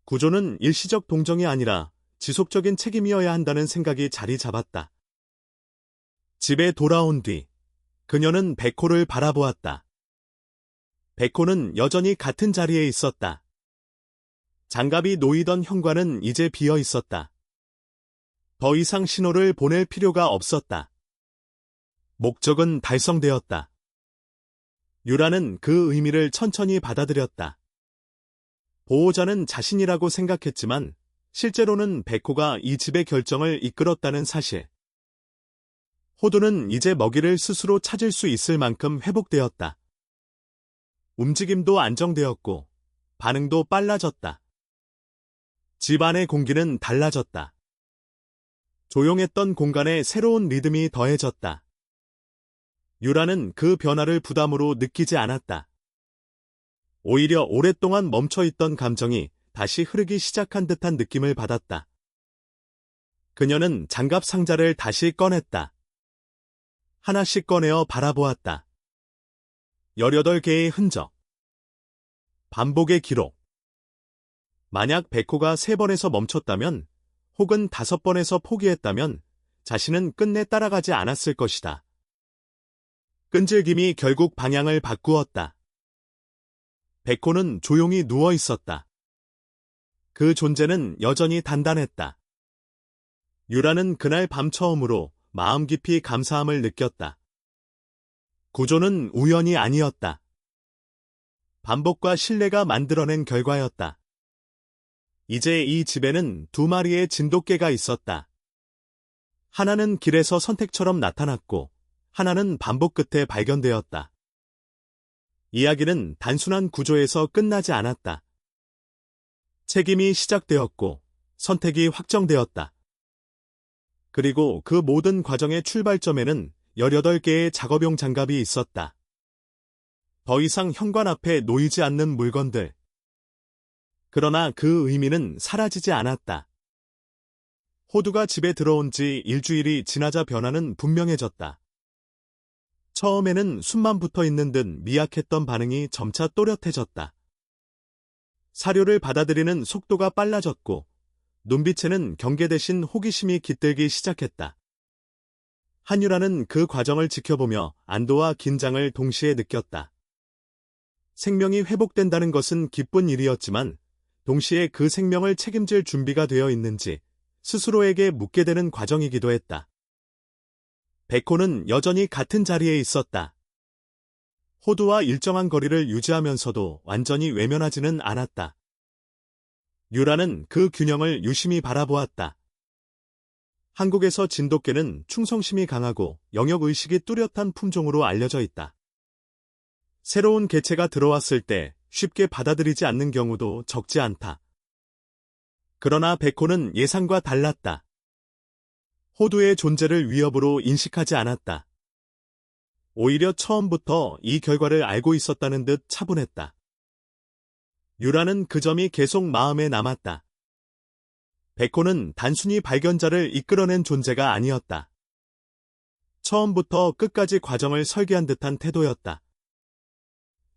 구조는 일시적 동정이 아니라 지속적인 책임이어야 한다는 생각이 자리 잡았다. 집에 돌아온 뒤 그녀는 백호를 바라보았다. 백호는 여전히 같은 자리에 있었다. 장갑이 놓이던 현관은 이제 비어 있었다. 더 이상 신호를 보낼 필요가 없었다. 목적은 달성되었다. 유라는 그 의미를 천천히 받아들였다. 보호자는 자신이라고 생각했지만 실제로는 백호가 이 집의 결정을 이끌었다는 사실. 호두는 이제 먹이를 스스로 찾을 수 있을 만큼 회복되었다. 움직임도 안정되었고 반응도 빨라졌다. 집 안의 공기는 달라졌다. 조용했던 공간에 새로운 리듬이 더해졌다. 유라는 그 변화를 부담으로 느끼지 않았다. 오히려 오랫동안 멈춰있던 감정이 다시 흐르기 시작한 듯한 느낌을 받았다. 그녀는 장갑 상자를 다시 꺼냈다. 하나씩 꺼내어 바라보았다. 18개의 흔적. 반복의 기록. 만약 백호가 3번에서 멈췄다면, 혹은 5번에서 포기했다면 자신은 끝내 따라가지 않았을 것이다. 끈질김이 결국 방향을 바꾸었다. 백호는 조용히 누워 있었다. 그 존재는 여전히 단단했다. 유라는 그날 밤 처음으로 마음 깊이 감사함을 느꼈다. 구조는 우연이 아니었다. 반복과 신뢰가 만들어낸 결과였다. 이제 이 집에는 2마리의 진돗개가 있었다. 하나는 길에서 선택처럼 나타났고 하나는 반복 끝에 발견되었다. 이야기는 단순한 구조에서 끝나지 않았다. 책임이 시작되었고 선택이 확정되었다. 그리고 그 모든 과정의 출발점에는 18개의 작업용 장갑이 있었다. 더 이상 현관 앞에 놓이지 않는 물건들. 그러나 그 의미는 사라지지 않았다. 호두가 집에 들어온 지 일주일이 지나자 변화는 분명해졌다. 처음에는 숨만 붙어 있는 듯 미약했던 반응이 점차 또렷해졌다. 사료를 받아들이는 속도가 빨라졌고 눈빛에는 경계 대신 호기심이 깃들기 시작했다. 한유라는 그 과정을 지켜보며 안도와 긴장을 동시에 느꼈다. 생명이 회복된다는 것은 기쁜 일이었지만 동시에 그 생명을 책임질 준비가 되어 있는지 스스로에게 묻게 되는 과정이기도 했다. 백호는 여전히 같은 자리에 있었다. 호두와 일정한 거리를 유지하면서도 완전히 외면하지는 않았다. 유라는 그 균형을 유심히 바라보았다. 한국에서 진돗개는 충성심이 강하고 영역의식이 뚜렷한 품종으로 알려져 있다. 새로운 개체가 들어왔을 때 쉽게 받아들이지 않는 경우도 적지 않다. 그러나 백호는 예상과 달랐다. 호두의 존재를 위협으로 인식하지 않았다. 오히려 처음부터 이 결과를 알고 있었다는 듯 차분했다. 유라는 그 점이 계속 마음에 남았다. 백호는 단순히 발견자를 이끌어낸 존재가 아니었다. 처음부터 끝까지 과정을 설계한 듯한 태도였다.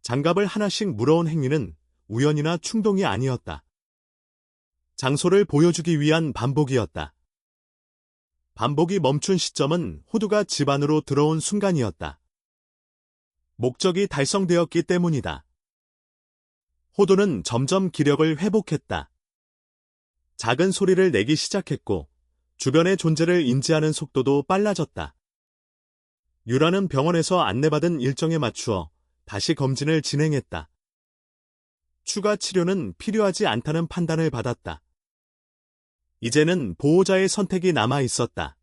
장갑을 하나씩 물어온 행위는 우연이나 충동이 아니었다. 장소를 보여주기 위한 반복이었다. 반복이 멈춘 시점은 호두가 집 안으로 들어온 순간이었다. 목적이 달성되었기 때문이다. 호두는 점점 기력을 회복했다. 작은 소리를 내기 시작했고 주변의 존재를 인지하는 속도도 빨라졌다. 유라는 병원에서 안내받은 일정에 맞추어 다시 검진을 진행했다. 추가 치료는 필요하지 않다는 판단을 받았다. 이제는 보호자의 선택이 남아 있었다.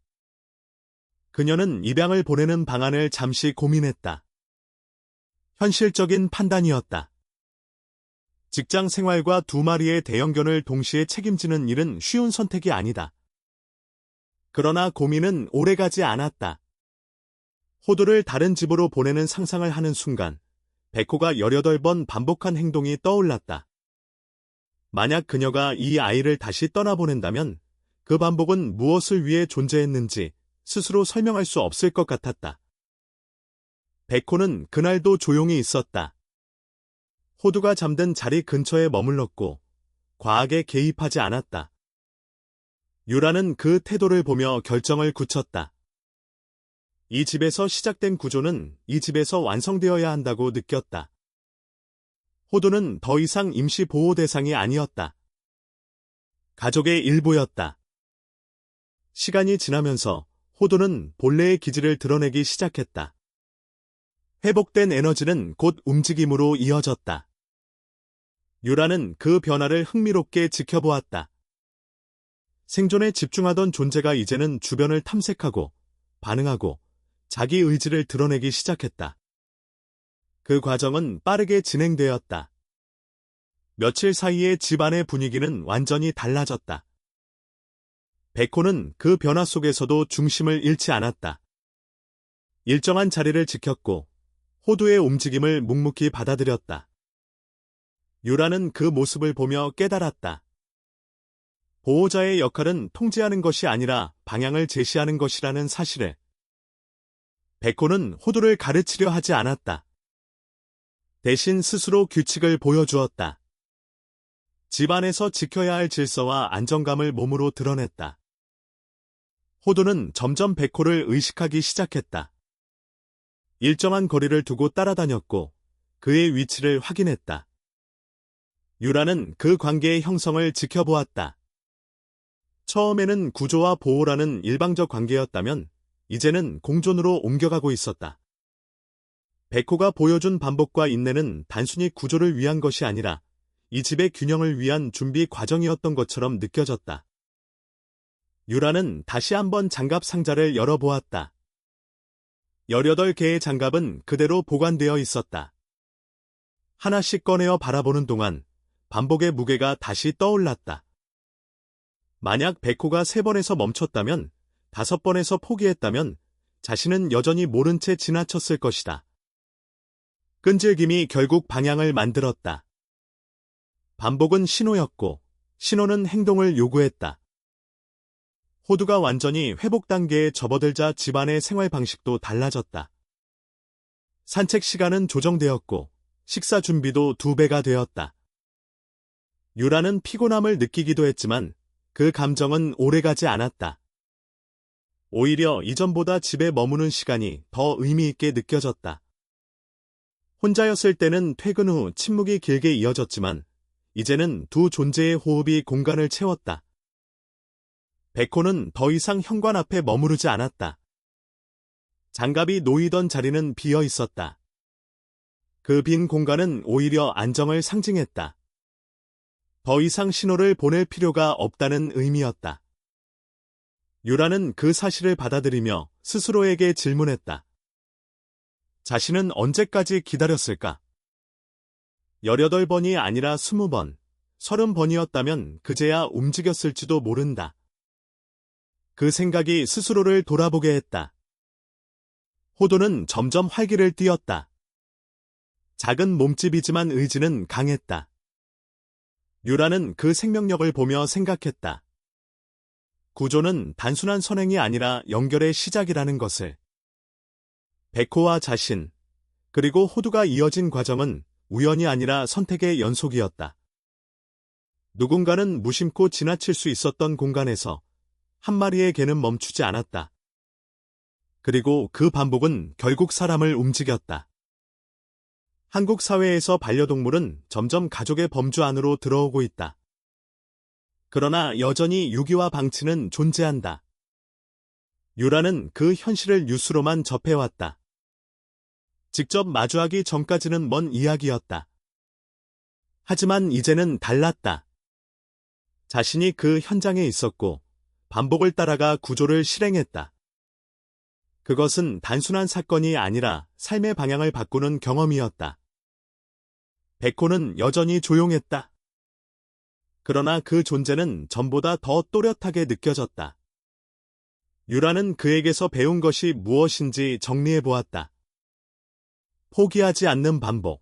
그녀는 입양을 보내는 방안을 잠시 고민했다. 현실적인 판단이었다. 직장 생활과 두 마리의 대형견을 동시에 책임지는 일은 쉬운 선택이 아니다. 그러나 고민은 오래가지 않았다. 호두를 다른 집으로 보내는 상상을 하는 순간 베코가 18번 반복한 행동이 떠올랐다. 만약 그녀가 이 아이를 다시 떠나보낸다면 그 반복은 무엇을 위해 존재했는지 스스로 설명할 수 없을 것 같았다. 베코는 그날도 조용히 있었다. 호두가 잠든 자리 근처에 머물렀고 과하게 개입하지 않았다. 유라는 그 태도를 보며 결정을 굳혔다. 이 집에서 시작된 구조는 이 집에서 완성되어야 한다고 느꼈다. 호두는 더 이상 임시 보호 대상이 아니었다. 가족의 일부였다. 시간이 지나면서 호두는 본래의 기질을 드러내기 시작했다. 회복된 에너지는 곧 움직임으로 이어졌다. 유라는 그 변화를 흥미롭게 지켜보았다. 생존에 집중하던 존재가 이제는 주변을 탐색하고 반응하고 자기 의지를 드러내기 시작했다. 그 과정은 빠르게 진행되었다. 며칠 사이에 집안의 분위기는 완전히 달라졌다. 베코는 그 변화 속에서도 중심을 잃지 않았다. 일정한 자리를 지켰고 호두의 움직임을 묵묵히 받아들였다. 유라는 그 모습을 보며 깨달았다. 보호자의 역할은 통제하는 것이 아니라 방향을 제시하는 것이라는 사실을. 베코는 호두를 가르치려 하지 않았다. 대신 스스로 규칙을 보여주었다. 집안에서 지켜야 할 질서와 안정감을 몸으로 드러냈다. 호두는 점점 베코를 의식하기 시작했다. 일정한 거리를 두고 따라다녔고 그의 위치를 확인했다. 유라는 그 관계의 형성을 지켜보았다. 처음에는 구조와 보호라는 일방적 관계였다면 이제는 공존으로 옮겨가고 있었다. 베코가 보여준 반복과 인내는 단순히 구조를 위한 것이 아니라 이 집의 균형을 위한 준비 과정이었던 것처럼 느껴졌다. 유라는 다시 한번 장갑 상자를 열어보았다. 18개의 장갑은 그대로 보관되어 있었다. 하나씩 꺼내어 바라보는 동안 반복의 무게가 다시 떠올랐다. 만약 베코가 3번에서 멈췄다면, 5번에서 포기했다면 자신은 여전히 모른 채 지나쳤을 것이다. 끈질김이 결국 방향을 만들었다. 반복은 신호였고 신호는 행동을 요구했다. 호두가 완전히 회복 단계에 접어들자 집안의 생활 방식도 달라졌다. 산책 시간은 조정되었고 식사 준비도 2배가 되었다. 유라는 피곤함을 느끼기도 했지만 그 감정은 오래가지 않았다. 오히려 이전보다 집에 머무는 시간이 더 의미 있게 느껴졌다. 혼자였을 때는 퇴근 후 침묵이 길게 이어졌지만 이제는 두 존재의 호흡이 공간을 채웠다. 베코는 더 이상 현관 앞에 머무르지 않았다. 장갑이 놓이던 자리는 비어 있었다. 그 빈 공간은 오히려 안정을 상징했다. 더 이상 신호를 보낼 필요가 없다는 의미였다. 유라는 그 사실을 받아들이며 스스로에게 질문했다. 자신은 언제까지 기다렸을까? 18번이 아니라 20번, 30번이었다면 그제야 움직였을지도 모른다. 그 생각이 스스로를 돌아보게 했다. 호두는 점점 활기를 띠었다. 작은 몸집이지만 의지는 강했다. 유라는 그 생명력을 보며 생각했다. 구조는 단순한 선행이 아니라 연결의 시작이라는 것을. 베코와 자신, 그리고 호두가 이어진 과정은 우연이 아니라 선택의 연속이었다. 누군가는 무심코 지나칠 수 있었던 공간에서 한 마리의 개는 멈추지 않았다. 그리고 그 반복은 결국 사람을 움직였다. 한국 사회에서 반려동물은 점점 가족의 범주 안으로 들어오고 있다. 그러나 여전히 유기와 방치는 존재한다. 유라는 그 현실을 뉴스로만 접해왔다. 직접 마주하기 전까지는 먼 이야기였다. 하지만 이제는 달랐다. 자신이 그 현장에 있었고 반복을 따라가 구조를 실행했다. 그것은 단순한 사건이 아니라 삶의 방향을 바꾸는 경험이었다. 백호는 여전히 조용했다. 그러나 그 존재는 전보다 더 또렷하게 느껴졌다. 유라는 그에게서 배운 것이 무엇인지 정리해 보았다. 포기하지 않는 반복,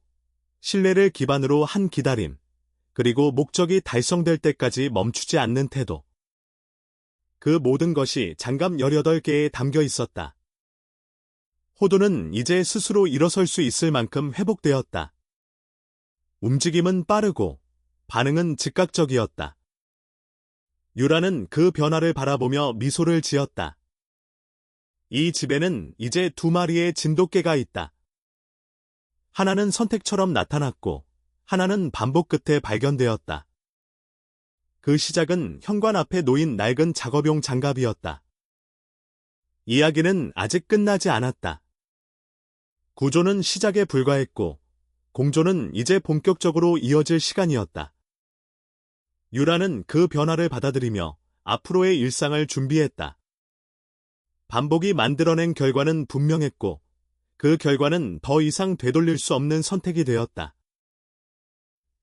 신뢰를 기반으로 한 기다림, 그리고 목적이 달성될 때까지 멈추지 않는 태도. 그 모든 것이 장갑 18개에 담겨 있었다. 호두는 이제 스스로 일어설 수 있을 만큼 회복되었다. 움직임은 빠르고 반응은 즉각적이었다. 유라는 그 변화를 바라보며 미소를 지었다. 이 집에는 이제 2마리의 진돗개가 있다. 하나는 선택처럼 나타났고 하나는 반복 끝에 발견되었다. 그 시작은 현관 앞에 놓인 낡은 작업용 장갑이었다. 이야기는 아직 끝나지 않았다. 구조는 시작에 불과했고 공조는 이제 본격적으로 이어질 시간이었다. 유라는 그 변화를 받아들이며 앞으로의 일상을 준비했다. 반복이 만들어낸 결과는 분명했고 그 결과는 더 이상 되돌릴 수 없는 선택이 되었다.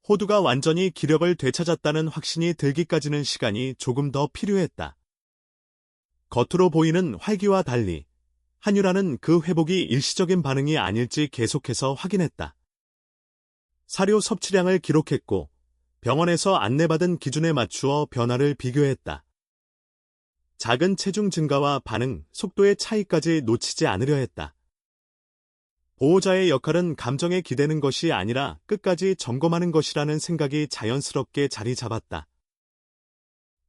호두가 완전히 기력을 되찾았다는 확신이 들기까지는 시간이 조금 더 필요했다. 겉으로 보이는 활기와 달리 한유라는 그 회복이 일시적인 반응이 아닐지 계속해서 확인했다. 사료 섭취량을 기록했고 병원에서 안내받은 기준에 맞추어 변화를 비교했다. 작은 체중 증가와 반응, 속도의 차이까지 놓치지 않으려 했다. 보호자의 역할은 감정에 기대는 것이 아니라 끝까지 점검하는 것이라는 생각이 자연스럽게 자리 잡았다.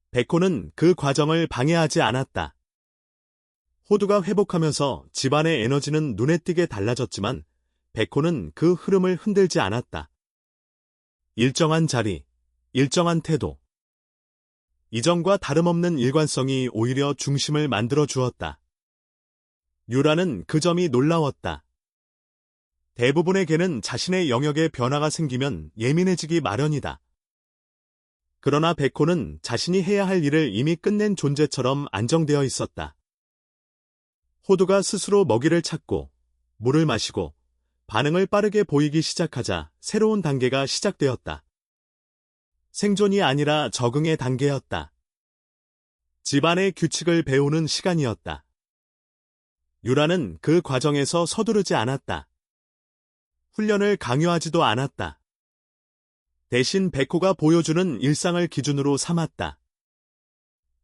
백호는 그 과정을 방해하지 않았다. 호두가 회복하면서 집안의 에너지는 눈에 띄게 달라졌지만 백호는 그 흐름을 흔들지 않았다. 일정한 자리, 일정한 태도. 이전과 다름없는 일관성이 오히려 중심을 만들어 주었다. 유라는 그 점이 놀라웠다. 대부분의 개는 자신의 영역에 변화가 생기면 예민해지기 마련이다. 그러나 백호는 자신이 해야 할 일을 이미 끝낸 존재처럼 안정되어 있었다. 호두가 스스로 먹이를 찾고 물을 마시고 반응을 빠르게 보이기 시작하자 새로운 단계가 시작되었다. 생존이 아니라 적응의 단계였다. 집안의 규칙을 배우는 시간이었다. 유라는 그 과정에서 서두르지 않았다. 훈련을 강요하지도 않았다. 대신 백호가 보여주는 일상을 기준으로 삼았다.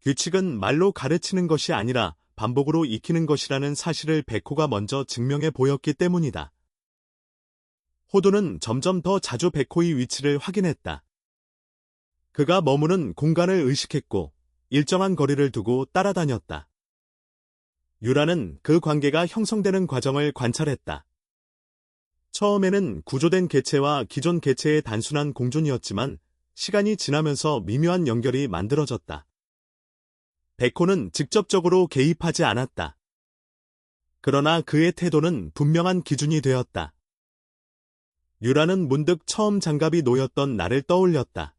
규칙은 말로 가르치는 것이 아니라 반복으로 익히는 것이라는 사실을 백호가 먼저 증명해 보였기 때문이다. 호두는 점점 더 자주 백호의 위치를 확인했다. 그가 머무는 공간을 의식했고 일정한 거리를 두고 따라다녔다. 유라는 그 관계가 형성되는 과정을 관찰했다. 처음에는 구조된 개체와 기존 개체의 단순한 공존이었지만 시간이 지나면서 미묘한 연결이 만들어졌다. 백호는 직접적으로 개입하지 않았다. 그러나 그의 태도는 분명한 기준이 되었다. 유라는 문득 처음 장갑이 놓였던 날을 떠올렸다.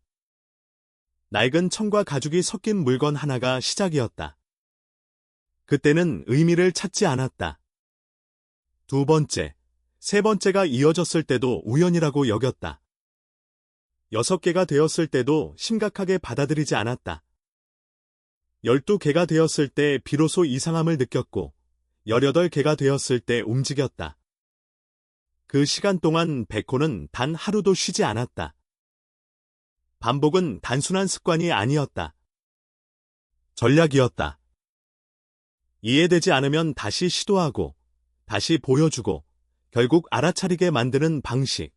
낡은 천과 가죽이 섞인 물건 하나가 시작이었다. 그때는 의미를 찾지 않았다. 2번째, 3번째가 이어졌을 때도 우연이라고 여겼다. 6개가 되었을 때도 심각하게 받아들이지 않았다. 12개가 되었을 때 비로소 이상함을 느꼈고 18개가 되었을 때 움직였다. 그 시간 동안 백호는 단 하루도 쉬지 않았다. 반복은 단순한 습관이 아니었다. 전략이었다. 이해되지 않으면 다시 시도하고, 다시 보여주고, 결국 알아차리게 만드는 방식.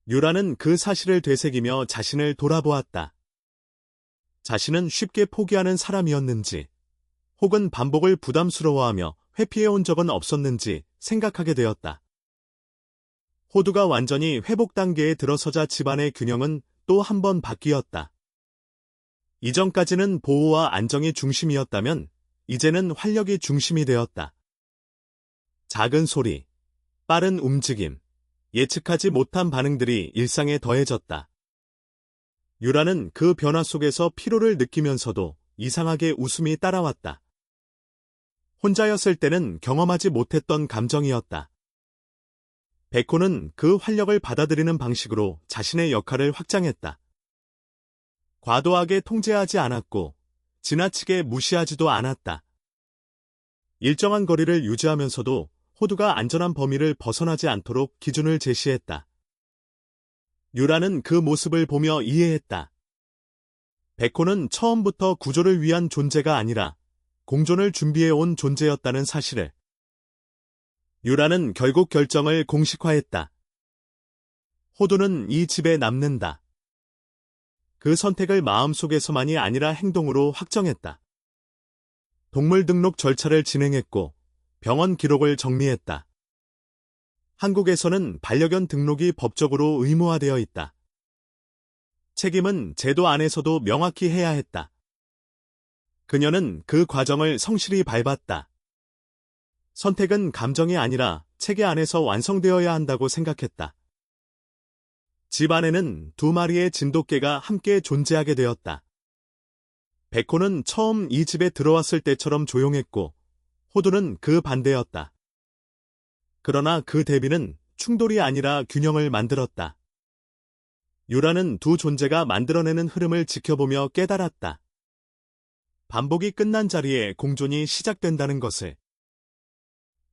유라는 그 사실을 되새기며 자신을 돌아보았다. 자신은 쉽게 포기하는 사람이었는지, 혹은 반복을 부담스러워하며 회피해온 적은 없었는지 생각하게 되었다. 호두가 완전히 회복 단계에 들어서자 집안의 균형은 또 한 번 바뀌었다. 이전까지는 보호와 안정이 중심이었다면 이제는 활력이 중심이 되었다. 작은 소리, 빠른 움직임, 예측하지 못한 반응들이 일상에 더해졌다. 유라는 그 변화 속에서 피로를 느끼면서도 이상하게 웃음이 따라왔다. 혼자였을 때는 경험하지 못했던 감정이었다. 백호는 그 활력을 받아들이는 방식으로 자신의 역할을 확장했다. 과도하게 통제하지 않았고 지나치게 무시하지도 않았다. 일정한 거리를 유지하면서도 호두가 안전한 범위를 벗어나지 않도록 기준을 제시했다. 유라는 그 모습을 보며 이해했다. 백호는 처음부터 구조를 위한 존재가 아니라 공존을 준비해온 존재였다는 사실을. 유라는 결국 결정을 공식화했다. 호두는 이 집에 남는다. 그 선택을 마음속에서만이 아니라 행동으로 확정했다. 동물 등록 절차를 진행했고 병원 기록을 정리했다. 한국에서는 반려견 등록이 법적으로 의무화되어 있다. 책임은 제도 안에서도 명확히 해야 했다. 그녀는 그 과정을 성실히 밟았다. 선택은 감정이 아니라 체계 안에서 완성되어야 한다고 생각했다. 집 안에는 두 마리의 진돗개가 함께 존재하게 되었다. 백호는 처음 이 집에 들어왔을 때처럼 조용했고 호두는 그 반대였다. 그러나 그 대비는 충돌이 아니라 균형을 만들었다. 유라는 두 존재가 만들어내는 흐름을 지켜보며 깨달았다. 반복이 끝난 자리에 공존이 시작된다는 것을.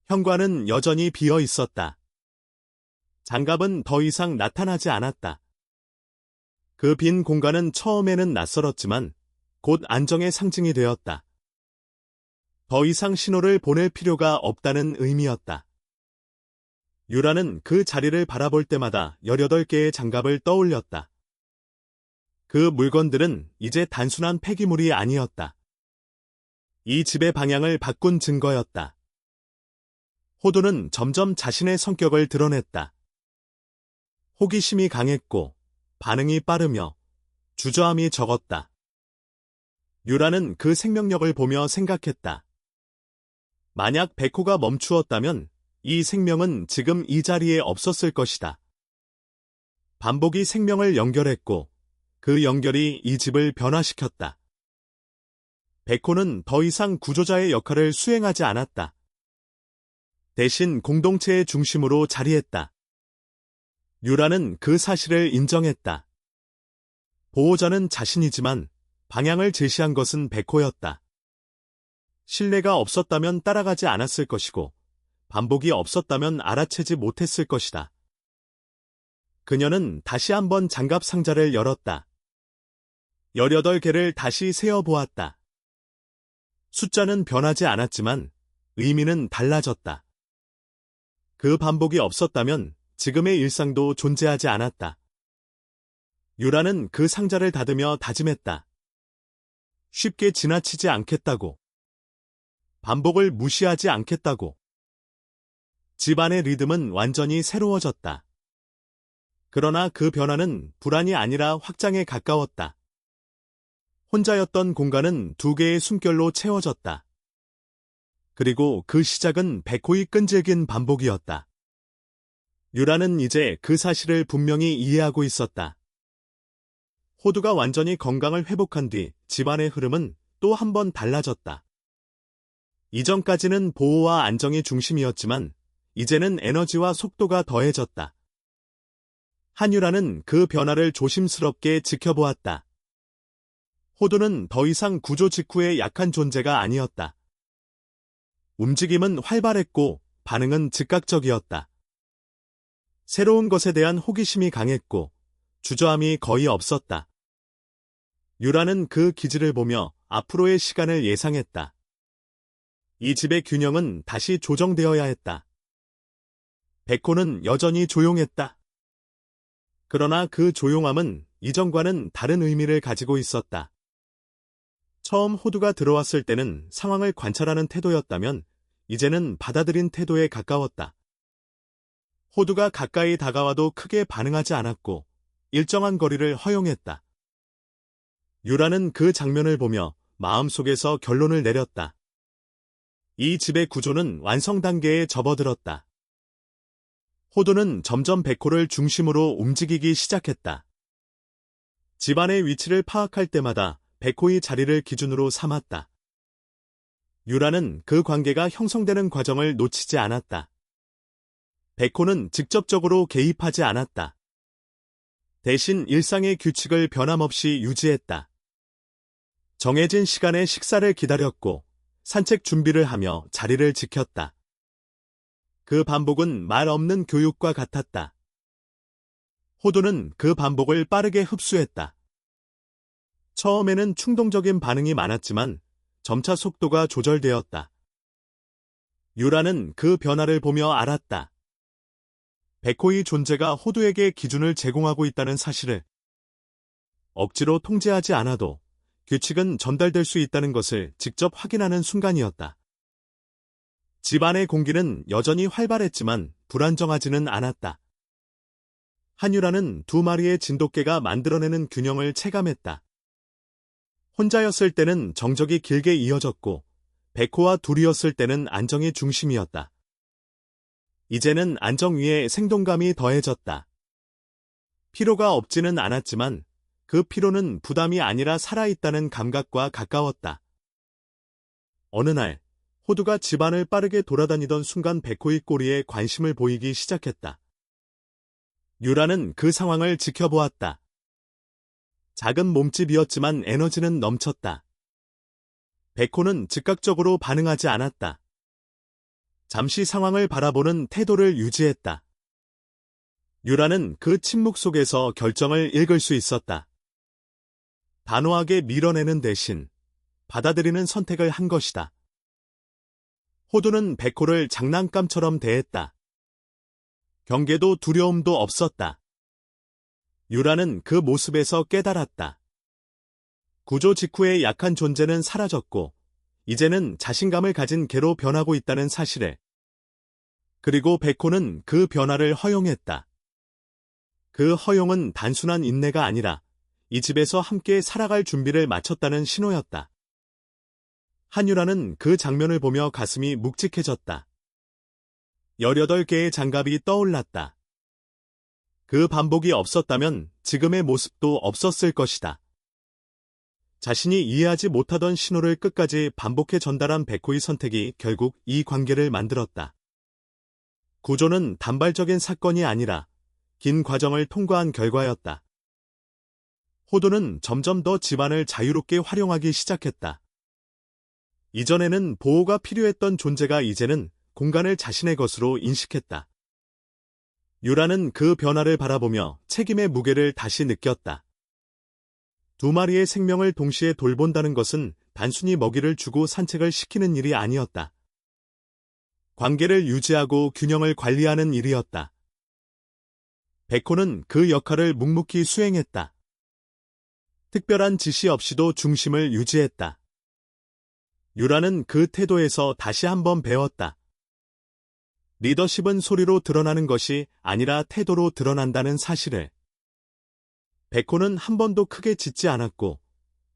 현관은 여전히 비어 있었다. 장갑은 더 이상 나타나지 않았다. 그 빈 공간은 처음에는 낯설었지만 곧 안정의 상징이 되었다. 더 이상 신호를 보낼 필요가 없다는 의미였다. 유라는 그 자리를 바라볼 때마다 18개의 장갑을 떠올렸다. 그 물건들은 이제 단순한 폐기물이 아니었다. 이 집의 방향을 바꾼 증거였다. 호두는 점점 자신의 성격을 드러냈다. 호기심이 강했고 반응이 빠르며 주저함이 적었다. 유라는 그 생명력을 보며 생각했다. 만약 백호가 멈추었다면 이 생명은 지금 이 자리에 없었을 것이다. 반복이 생명을 연결했고 그 연결이 이 집을 변화시켰다. 백호는 더 이상 구조자의 역할을 수행하지 않았다. 대신 공동체의 중심으로 자리했다. 유라는 그 사실을 인정했다. 보호자는 자신이지만 방향을 제시한 것은 백호였다. 신뢰가 없었다면 따라가지 않았을 것이고 반복이 없었다면 알아채지 못했을 것이다. 그녀는 다시 한번 장갑 상자를 열었다. 18개를 다시 세어보았다. 숫자는 변하지 않았지만 의미는 달라졌다. 그 반복이 없었다면 지금의 일상도 존재하지 않았다. 유라는 그 상자를 닫으며 다짐했다. 쉽게 지나치지 않겠다고. 반복을 무시하지 않겠다고. 집안의 리듬은 완전히 새로워졌다. 그러나 그 변화는 불안이 아니라 확장에 가까웠다. 혼자였던 공간은 2개의 숨결로 채워졌다. 그리고 그 시작은 백호의 끈질긴 반복이었다. 유라는 이제 그 사실을 분명히 이해하고 있었다. 호두가 완전히 건강을 회복한 뒤 집안의 흐름은 또 한 번 달라졌다. 이전까지는 보호와 안정이 중심이었지만 이제는 에너지와 속도가 더해졌다. 한유라는 그 변화를 조심스럽게 지켜보았다. 호두는 더 이상 구조 직후의 약한 존재가 아니었다. 움직임은 활발했고 반응은 즉각적이었다. 새로운 것에 대한 호기심이 강했고 주저함이 거의 없었다. 유라는 그 기질을 보며 앞으로의 시간을 예상했다. 이 집의 균형은 다시 조정되어야 했다. 백호는 여전히 조용했다. 그러나 그 조용함은 이전과는 다른 의미를 가지고 있었다. 처음 호두가 들어왔을 때는 상황을 관찰하는 태도였다면 이제는 받아들인 태도에 가까웠다. 호두가 가까이 다가와도 크게 반응하지 않았고 일정한 거리를 허용했다. 유라는 그 장면을 보며 마음속에서 결론을 내렸다. 이 집의 구조는 완성 단계에 접어들었다. 호두는 점점 백호를 중심으로 움직이기 시작했다. 집안의 위치를 파악할 때마다 백호의 자리를 기준으로 삼았다. 유라는 그 관계가 형성되는 과정을 놓치지 않았다. 백호는 직접적으로 개입하지 않았다. 대신 일상의 규칙을 변함없이 유지했다. 정해진 시간에 식사를 기다렸고 산책 준비를 하며 자리를 지켰다. 그 반복은 말 없는 교육과 같았다. 호두는 그 반복을 빠르게 흡수했다. 처음에는 충동적인 반응이 많았지만 점차 속도가 조절되었다. 유라는 그 변화를 보며 알았다. 백호의 존재가 호두에게 기준을 제공하고 있다는 사실을. 억지로 통제하지 않아도 규칙은 전달될 수 있다는 것을 직접 확인하는 순간이었다. 집안의 공기는 여전히 활발했지만 불안정하지는 않았다. 한유라는 두 마리의 진돗개가 만들어내는 균형을 체감했다. 혼자였을 때는 정적이 길게 이어졌고 백호와 둘이었을 때는 안정이 중심이었다. 이제는 안정 위에 생동감이 더해졌다. 피로가 없지는 않았지만 그 피로는 부담이 아니라 살아있다는 감각과 가까웠다. 어느 날 호두가 집안을 빠르게 돌아다니던 순간 백호의 꼬리에 관심을 보이기 시작했다. 유라는 그 상황을 지켜보았다. 작은 몸집이었지만 에너지는 넘쳤다. 백호는 즉각적으로 반응하지 않았다. 잠시 상황을 바라보는 태도를 유지했다. 유라는 그 침묵 속에서 결정을 읽을 수 있었다. 단호하게 밀어내는 대신 받아들이는 선택을 한 것이다. 호두는 백호를 장난감처럼 대했다. 경계도 두려움도 없었다. 유라는 그 모습에서 깨달았다. 구조 직후의 약한 존재는 사라졌고 이제는 자신감을 가진 개로 변하고 있다는 사실에. 그리고 백호는 그 변화를 허용했다. 그 허용은 단순한 인내가 아니라 이 집에서 함께 살아갈 준비를 마쳤다는 신호였다. 한유라는 그 장면을 보며 가슴이 묵직해졌다. 18개의 장갑이 떠올랐다. 그 반복이 없었다면 지금의 모습도 없었을 것이다. 자신이 이해하지 못하던 신호를 끝까지 반복해 전달한 백호의 선택이 결국 이 관계를 만들었다. 구조는 단발적인 사건이 아니라 긴 과정을 통과한 결과였다. 호두는 점점 더 집안을 자유롭게 활용하기 시작했다. 이전에는 보호가 필요했던 존재가 이제는 공간을 자신의 것으로 인식했다. 유라는 그 변화를 바라보며 책임의 무게를 다시 느꼈다. 두 마리의 생명을 동시에 돌본다는 것은 단순히 먹이를 주고 산책을 시키는 일이 아니었다. 관계를 유지하고 균형을 관리하는 일이었다. 백호는 그 역할을 묵묵히 수행했다. 특별한 지시 없이도 중심을 유지했다. 유라는 그 태도에서 다시 한번 배웠다. 리더십은 소리로 드러나는 것이 아니라 태도로 드러난다는 사실을. 백호는 한 번도 크게 짖지 않았고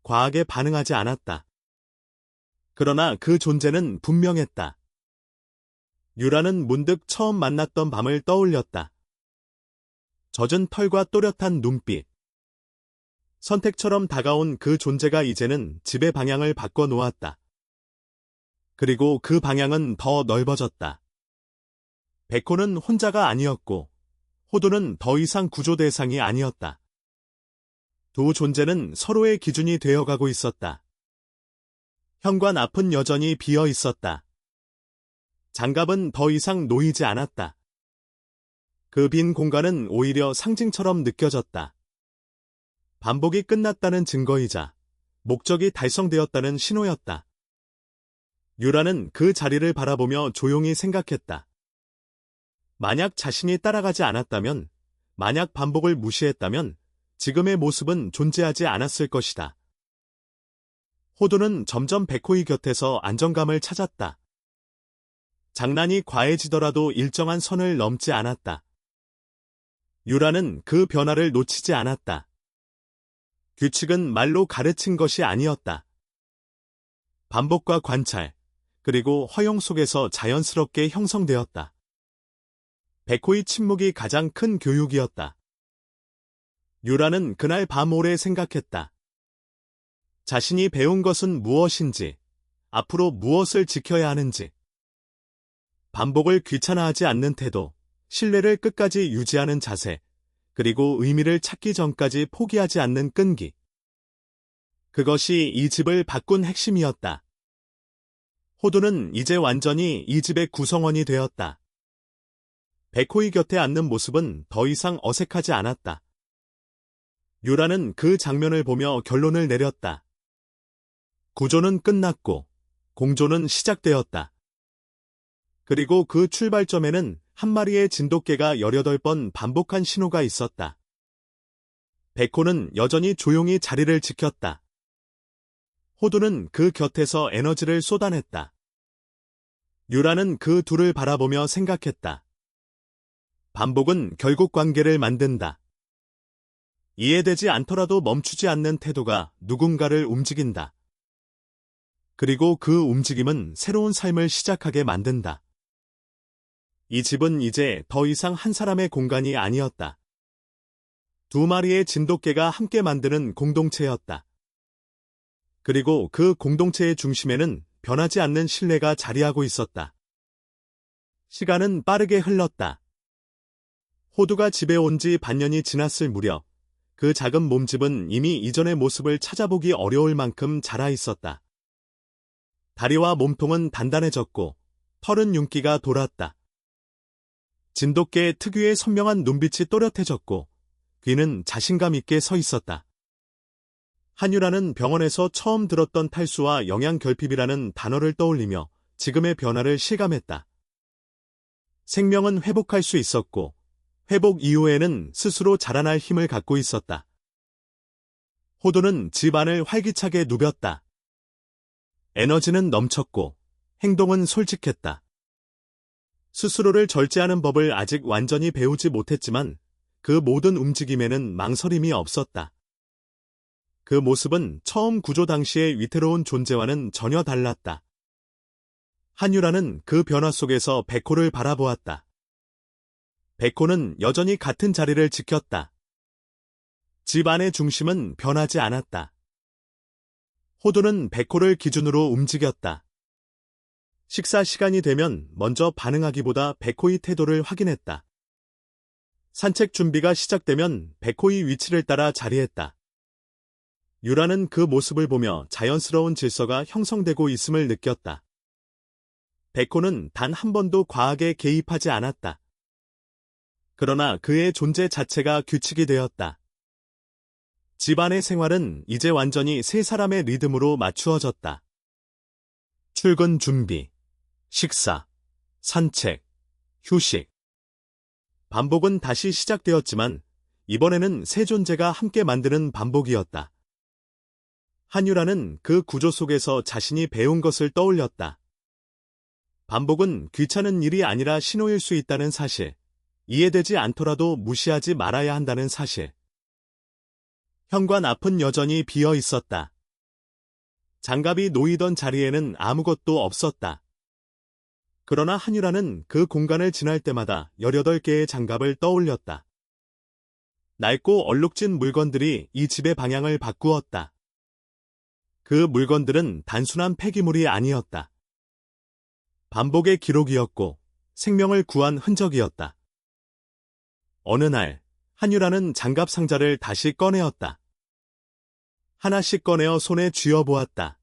과하게 반응하지 않았다. 그러나 그 존재는 분명했다. 유라는 문득 처음 만났던 밤을 떠올렸다. 젖은 털과 또렷한 눈빛. 선택처럼 다가온 그 존재가 이제는 집의 방향을 바꿔 놓았다. 그리고 그 방향은 더 넓어졌다. 백호는 혼자가 아니었고 호두는 더 이상 구조 대상이 아니었다. 두 존재는 서로의 기준이 되어가고 있었다. 현관 앞은 여전히 비어 있었다. 장갑은 더 이상 놓이지 않았다. 그 빈 공간은 오히려 상징처럼 느껴졌다. 반복이 끝났다는 증거이자 목적이 달성되었다는 신호였다. 유라는 그 자리를 바라보며 조용히 생각했다. 만약 자신이 따라가지 않았다면, 만약 반복을 무시했다면 지금의 모습은 존재하지 않았을 것이다. 호두는 점점 백호의 곁에서 안정감을 찾았다. 장난이 과해지더라도 일정한 선을 넘지 않았다. 유라는 그 변화를 놓치지 않았다. 규칙은 말로 가르친 것이 아니었다. 반복과 관찰, 그리고 허용 속에서 자연스럽게 형성되었다. 백호의 침묵이 가장 큰 교육이었다. 유라는 그날 밤 오래 생각했다. 자신이 배운 것은 무엇인지, 앞으로 무엇을 지켜야 하는지. 반복을 귀찮아하지 않는 태도, 신뢰를 끝까지 유지하는 자세, 그리고 의미를 찾기 전까지 포기하지 않는 끈기. 그것이 이 집을 바꾼 핵심이었다. 호두는 이제 완전히 이 집의 구성원이 되었다. 백호의 곁에 앉는 모습은 더 이상 어색하지 않았다. 유라는 그 장면을 보며 결론을 내렸다. 구조는 끝났고 공조는 시작되었다. 그리고 그 출발점에는 한 마리의 진돗개가 18번 반복한 신호가 있었다. 백호는 여전히 조용히 자리를 지켰다. 호두는 그 곁에서 에너지를 쏟아냈다. 유라는 그 둘을 바라보며 생각했다. 반복은 결국 관계를 만든다. 이해되지 않더라도 멈추지 않는 태도가 누군가를 움직인다. 그리고 그 움직임은 새로운 삶을 시작하게 만든다. 이 집은 이제 더 이상 한 사람의 공간이 아니었다. 두 마리의 진돗개가 함께 만드는 공동체였다. 그리고 그 공동체의 중심에는 변하지 않는 신뢰가 자리하고 있었다. 시간은 빠르게 흘렀다. 호두가 집에 온 지 반년이 지났을 무렵, 그 작은 몸집은 이미 이전의 모습을 찾아보기 어려울 만큼 자라 있었다. 다리와 몸통은 단단해졌고, 털은 윤기가 돌았다. 진돗개 특유의 선명한 눈빛이 또렷해졌고, 귀는 자신감 있게 서 있었다. 한유라는 병원에서 처음 들었던 탈수와 영양결핍이라는 단어를 떠올리며 지금의 변화를 실감했다. 생명은 회복할 수 있었고, 회복 이후에는 스스로 자라날 힘을 갖고 있었다. 호두는 집안을 활기차게 누볐다. 에너지는 넘쳤고, 행동은 솔직했다. 스스로를 절제하는 법을 아직 완전히 배우지 못했지만, 그 모든 움직임에는 망설임이 없었다. 그 모습은 처음 구조 당시의 위태로운 존재와는 전혀 달랐다. 한유라는 그 변화 속에서 백호를 바라보았다. 백호는 여전히 같은 자리를 지켰다. 집 안의 중심은 변하지 않았다. 호두는 백호를 기준으로 움직였다. 식사 시간이 되면 먼저 반응하기보다 백호의 태도를 확인했다. 산책 준비가 시작되면 백호의 위치를 따라 자리했다. 유라는 그 모습을 보며 자연스러운 질서가 형성되고 있음을 느꼈다. 백호는 단 한 번도 과하게 개입하지 않았다. 그러나 그의 존재 자체가 규칙이 되었다. 집안의 생활은 이제 완전히 세 사람의 리듬으로 맞추어졌다. 출근 준비, 식사, 산책, 휴식. 반복은 다시 시작되었지만 이번에는 세 존재가 함께 만드는 반복이었다. 한유라는 그 구조 속에서 자신이 배운 것을 떠올렸다. 반복은 귀찮은 일이 아니라 신호일 수 있다는 사실, 이해되지 않더라도 무시하지 말아야 한다는 사실. 현관 앞은 여전히 비어 있었다. 장갑이 놓이던 자리에는 아무것도 없었다. 그러나 한유라는 그 공간을 지날 때마다 18개의 장갑을 떠올렸다. 낡고 얼룩진 물건들이 이 집의 방향을 바꾸었다. 그 물건들은 단순한 폐기물이 아니었다. 반복의 기록이었고 생명을 구한 흔적이었다. 어느 날 한유라는 장갑 상자를 다시 꺼내었다. 하나씩 꺼내어 손에 쥐어보았다.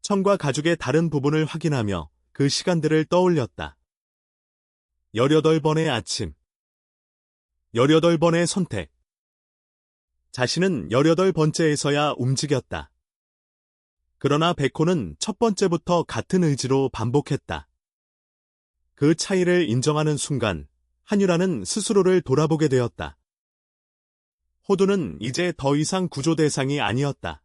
천과 가죽의 다른 부분을 확인하며 그 시간들을 떠올렸다. 18번의 아침, 18번의 선택. 자신은 18번째에서야 움직였다. 그러나 백호는 첫 번째부터 같은 의지로 반복했다. 그 차이를 인정하는 순간 한유라는 스스로를 돌아보게 되었다. 호두는 이제 더 이상 구조 대상이 아니었다.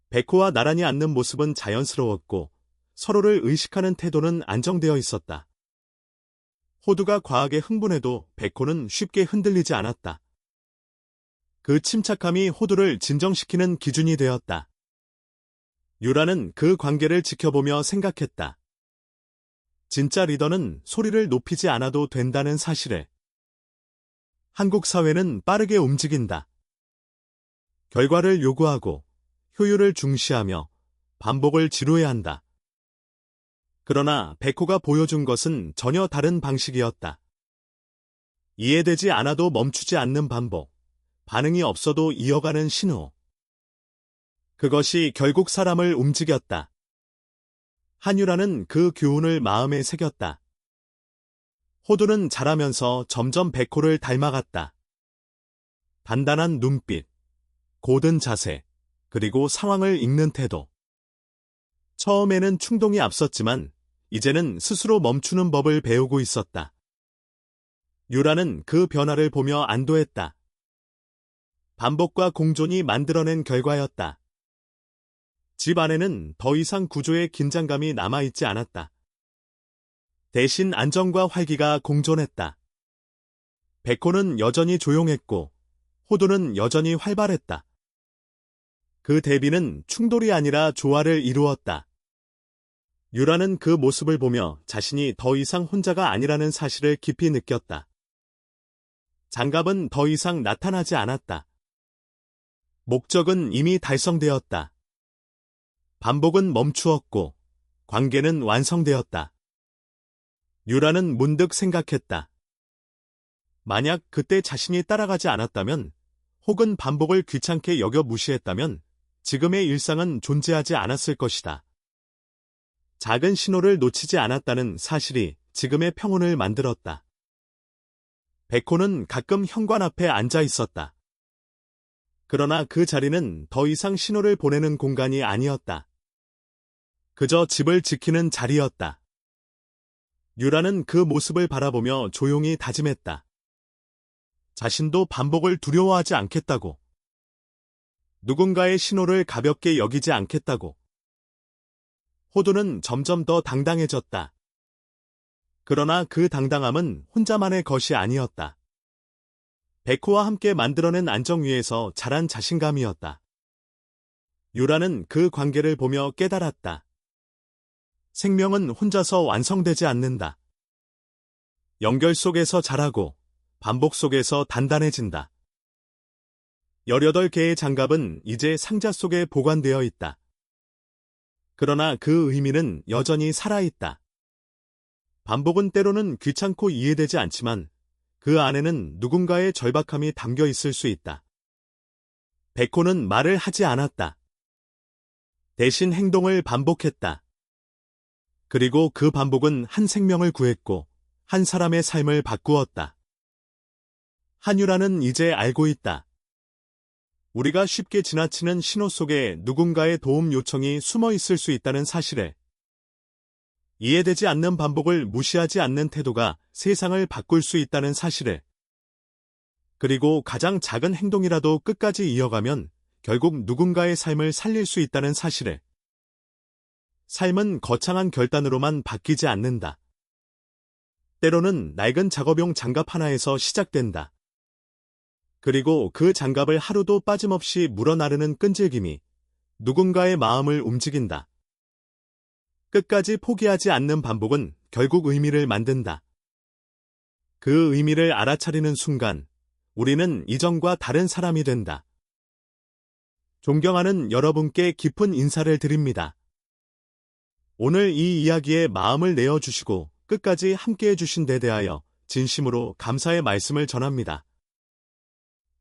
백호와 나란히 앉는 모습은 자연스러웠고 서로를 의식하는 태도는 안정되어 있었다. 호두가 과하게 흥분해도 백호는 쉽게 흔들리지 않았다. 그 침착함이 호두를 진정시키는 기준이 되었다. 유라는 그 관계를 지켜보며 생각했다. 진짜 리더는 소리를 높이지 않아도 된다는 사실을. 한국 사회는 빠르게 움직인다. 결과를 요구하고 효율을 중시하며 반복을 지루해한다. 그러나 백호가 보여준 것은 전혀 다른 방식이었다. 이해되지 않아도 멈추지 않는 반복, 반응이 없어도 이어가는 신호. 그것이 결국 사람을 움직였다. 한유라는 그 교훈을 마음에 새겼다. 호두는 자라면서 점점 백호를 닮아갔다. 단단한 눈빛, 고든 자세, 그리고 상황을 읽는 태도. 처음에는 충동이 앞섰지만 이제는 스스로 멈추는 법을 배우고 있었다. 유라는 그 변화를 보며 안도했다. 반복과 공존이 만들어낸 결과였다. 집 안에는 더 이상 구조의 긴장감이 남아있지 않았다. 대신 안정과 활기가 공존했다. 백호는 여전히 조용했고 호두는 여전히 활발했다. 그 대비는 충돌이 아니라 조화를 이루었다. 유라는 그 모습을 보며 자신이 더 이상 혼자가 아니라는 사실을 깊이 느꼈다. 장갑은 더 이상 나타나지 않았다. 목적은 이미 달성되었다. 반복은 멈추었고 관계는 완성되었다. 유라는 문득 생각했다. 만약 그때 자신이 따라가지 않았다면, 혹은 반복을 귀찮게 여겨 무시했다면 지금의 일상은 존재하지 않았을 것이다. 작은 신호를 놓치지 않았다는 사실이 지금의 평온을 만들었다. 백호는 가끔 현관 앞에 앉아 있었다. 그러나 그 자리는 더 이상 신호를 보내는 공간이 아니었다. 그저 집을 지키는 자리였다. 유라는 그 모습을 바라보며 조용히 다짐했다. 자신도 반복을 두려워하지 않겠다고. 누군가의 신호를 가볍게 여기지 않겠다고. 호두는 점점 더 당당해졌다. 그러나 그 당당함은 혼자만의 것이 아니었다. 백호와 함께 만들어낸 안정 위에서 자란 자신감이었다. 유라는 그 관계를 보며 깨달았다. 생명은 혼자서 완성되지 않는다. 연결 속에서 자라고 반복 속에서 단단해진다. 18개의 장갑은 이제 상자 속에 보관되어 있다. 그러나 그 의미는 여전히 살아있다. 반복은 때로는 귀찮고 이해되지 않지만 그 안에는 누군가의 절박함이 담겨 있을 수 있다. 백호는 말을 하지 않았다. 대신 행동을 반복했다. 그리고 그 반복은 한 생명을 구했고 한 사람의 삶을 바꾸었다. 한유라는 이제 알고 있다. 우리가 쉽게 지나치는 신호 속에 누군가의 도움 요청이 숨어 있을 수 있다는 사실에, 이해되지 않는 반복을 무시하지 않는 태도가 세상을 바꿀 수 있다는 사실에, 그리고 가장 작은 행동이라도 끝까지 이어가면 결국 누군가의 삶을 살릴 수 있다는 사실에, 삶은 거창한 결단으로만 바뀌지 않는다. 때로는 낡은 작업용 장갑 하나에서 시작된다. 그리고 그 장갑을 하루도 빠짐없이 물어나르는 끈질김이 누군가의 마음을 움직인다. 끝까지 포기하지 않는 반복은 결국 의미를 만든다. 그 의미를 알아차리는 순간 우리는 이전과 다른 사람이 된다. 존경하는 여러분께 깊은 인사를 드립니다. 오늘 이 이야기에 마음을 내어주시고 끝까지 함께해 주신 데 대하여 진심으로 감사의 말씀을 전합니다.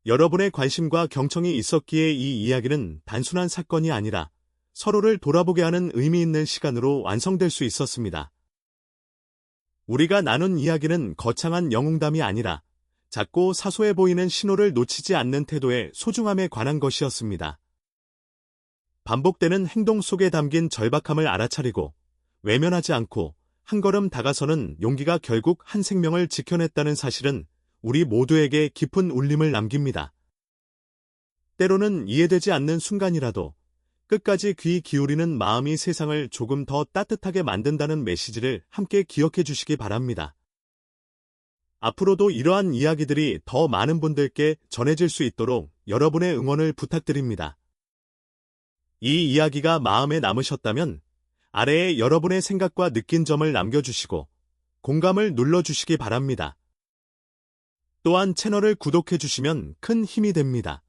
여러분의 관심과 경청이 있었기에 이 이야기는 단순한 사건이 아니라 서로를 돌아보게 하는 의미 있는 시간으로 완성될 수 있었습니다. 우리가 나눈 이야기는 거창한 영웅담이 아니라 작고 사소해 보이는 신호를 놓치지 않는 태도의 소중함에 관한 것이었습니다. 반복되는 행동 속에 담긴 절박함을 알아차리고 외면하지 않고 한 걸음 다가서는 용기가 결국 한 생명을 지켜냈다는 사실은 우리 모두에게 깊은 울림을 남깁니다. 때로는 이해되지 않는 순간이라도 끝까지 귀 기울이는 마음이 세상을 조금 더 따뜻하게 만든다는 메시지를 함께 기억해 주시기 바랍니다. 앞으로도 이러한 이야기들이 더 많은 분들께 전해질 수 있도록 여러분의 응원을 부탁드립니다. 이 이야기가 마음에 남으셨다면 아래에 여러분의 생각과 느낀 점을 남겨주시고 공감을 눌러주시기 바랍니다. 또한 채널을 구독해 주시면 큰 힘이 됩니다.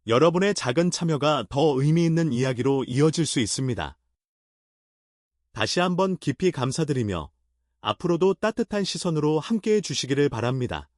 여러분의 작은 참여가 더 의미 있는 이야기로 이어질 수 있습니다. 다시 한번 깊이 감사드리며 앞으로도 따뜻한 시선으로 함께해 주시기를 바랍니다.